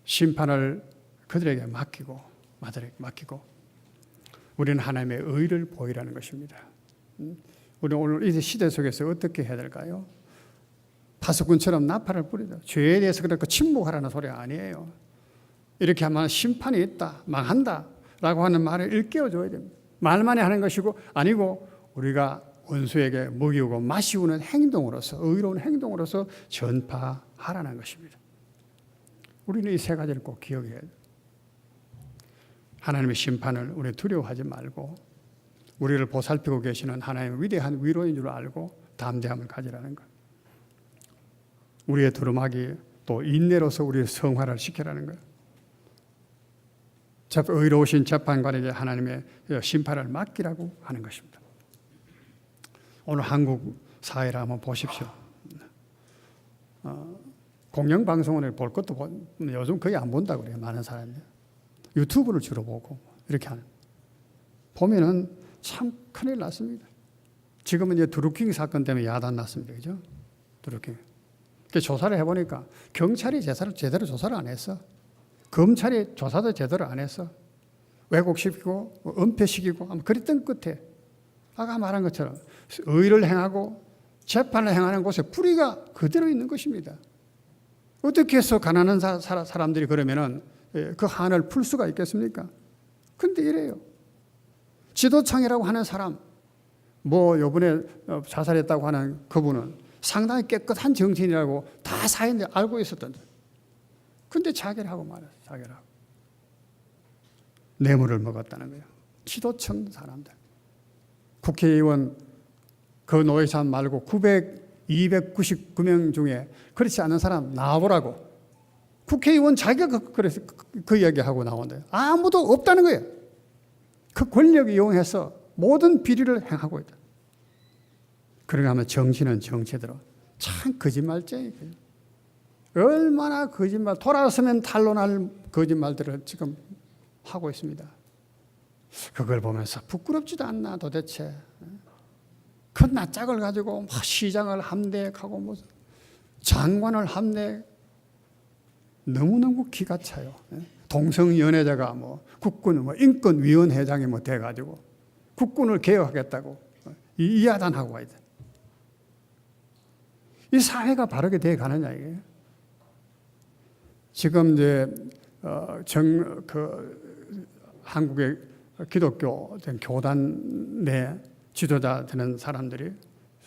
심판을 그들에게 맡기고 우리는 하나님의 의를 보이라는 것입니다. 우리는 오늘 이 시대 속에서 어떻게 해야 될까요? 파수꾼처럼 나팔을 뿌리자. 죄에 대해서 그렇게 침묵하라는 소리가 아니에요. 이렇게 하면 심판이 있다, 망한다 라고 하는 말을 일깨워줘야 됩니다. 말만이 하는 것이고 아니고 우리가 원수에게 먹이고 마시우는 행동으로서 의로운 행동으로서 전파하라는 것입니다. 우리는 이 세 가지를 꼭 기억해야 돼요. 하나님의 심판을 우리 두려워하지 말고 우리를 보살피고 계시는 하나님의 위대한 위로인 줄 알고 담대함을 가지라는 것. 우리의 두루마기 또 인내로서 우리의 성화를 시키라는 것. 의로우신 재판관에게 하나님의 심판을 맡기라고 하는 것입니다. 오늘 한국 사회를 한번 보십시오. 공영방송을 볼 것도 요즘 거의 안 본다고 그래요. 많은 사람이. 유튜브를 주로 보고 이렇게 하는. 보면은 참 큰일 났습니다. 지금은 이제 드루킹 사건 때문에 야단 났습니다. 그죠? 드루킹. 조사를 해보니까 경찰이 제대로 조사를 안 했어. 검찰이 조사도 제대로 안 했어. 왜곡시키고 은폐시키고 아마 그랬던 끝에 아까 말한 것처럼 의를 행하고 재판을 행하는 곳에 불의가 그대로 있는 것입니다. 어떻게 해서 가난한 사람들이 그러면은 그 한을 풀 수가 있겠습니까? 근데 이래요. 지도창이라고 하는 사람, 요번에 자살했다고 하는 그분은 상당히 깨끗한 정치인이라고 다 사회인들 알고 있었던. 근데 자결 하고 말았어요. 자결하고. 뇌물을 먹었다는 거예요. 지도청 사람들. 국회의원 그 노회찬 말고 900 299명 중에 그렇지 않은 사람 나와보라고. 국회의원 자기가 그래서 그 이야기하고 나온대요. 아무도 없다는 거예요. 그 권력을 이용해서 모든 비리를 행하고 있다. 그러니까 하면 정치는 정치대로 참 거짓말쟁이에요. 얼마나 거짓말, 돌아서면 탄로날 거짓말들을 지금 하고 있습니다. 그걸 보면서 부끄럽지도 않나 도대체. 그 낯짝을 가지고 시장을 함대하고 뭐 장관을 함대, 너무너무 기가 차요. 동성연애자가 뭐 국군 뭐 인권위원회장이 뭐 돼가지고 국군을 개혁하겠다고 이야단하고 와야 돼. 이 사회가 바르게 돼 가느냐 이게. 지금 이제 한국의 기독교 교단 내 지도자 되는 사람들이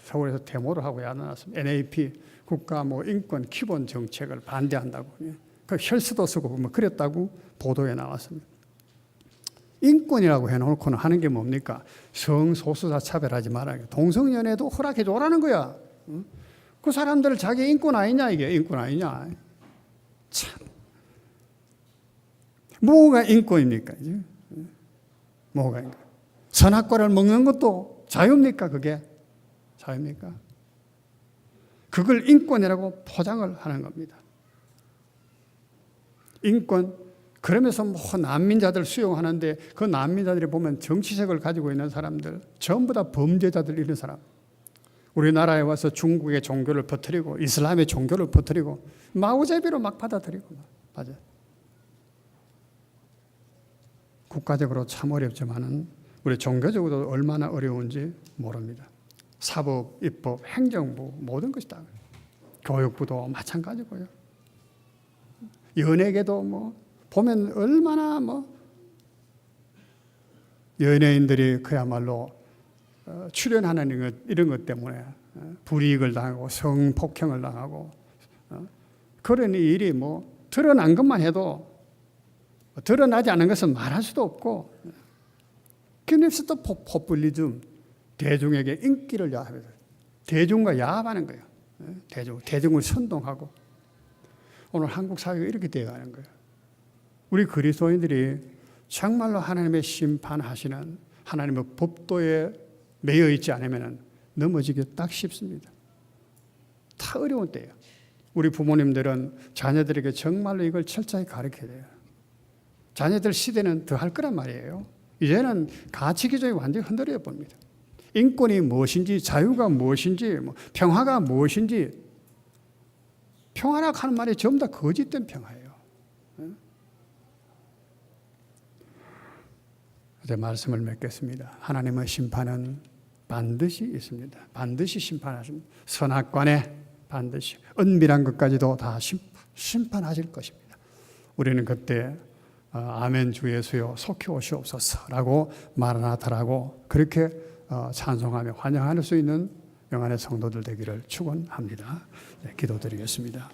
서울에서 데모를 하고 야단났습니다. NAP 국가 뭐 인권 기본 정책을 반대한다고. 그 혈서도 쓰고 뭐 그랬다고 보도에 나왔습니다. 인권이라고 해놓고는 하는 게 뭡니까? 성소수자 차별하지 말아야. 동성연애도 허락해 줘라는 거야. 그 사람들 자기 인권 아니냐 이게 인권 아니냐. 참 뭐가 인권입니까? 뭐가 인권? 선악과를 먹는 것도 자유입니까? 그게 자유입니까? 그걸 인권이라고 포장을 하는 겁니다. 인권, 그러면서 뭐 난민자들 수용하는데 그 난민자들이 보면 정치색을 가지고 있는 사람들 전부 다 범죄자들 이런 사람. 우리나라에 와서 중국의 종교를 퍼뜨리고 이슬람의 종교를 퍼뜨리고 마구잡이로 막 받아들이고 맞아요. 국가적으로 참 어렵지만은 우리 종교적으로도 얼마나 어려운지 모릅니다. 사법, 입법, 행정부 모든 것이 다 교육부도 마찬가지고요. 연예계도 뭐 보면 얼마나 뭐 연예인들이 그야말로 출연하는 이런 것 때문에 불이익을 당하고 성폭행을 당하고 그런 일이 뭐 드러난 것만 해도 드러나지 않은 것은 말할 수도 없고 그래서 또 포퓰리즘 대중에게 인기를 야합해서 대중과 야합하는 거예요. 대중을 선동하고 오늘 한국 사회가 이렇게 되어가는 거예요. 우리 그리스도인들이 정말로 하나님의 심판하시는 하나님의 법도에 매여 있지 않으면 넘어지기 딱 쉽습니다. 다 어려운 때예요. 우리 부모님들은 자녀들에게 정말로 이걸 철저히 가르쳐야 돼요. 자녀들 시대는 더 할 거란 말이에요. 이제는 가치 기준이 완전히 흔들려 봅니다. 인권이 무엇인지, 자유가 무엇인지, 평화가 무엇인지, 평화라고 하는 말이 전부 다 거짓된 평화예요. 이제 말씀을 맺겠습니다. 하나님의 심판은 반드시 있습니다. 반드시 심판하십니다. 선악관에 반드시 은밀한 것까지도 다 심판하실 것입니다. 우리는 그때 아멘 주 예수여 속히 오시옵소서라고 마라나타라고 그렇게 찬송하며 환영할 수 있는 영안의 성도들 되기를 축원합니다. 네, 기도드리겠습니다.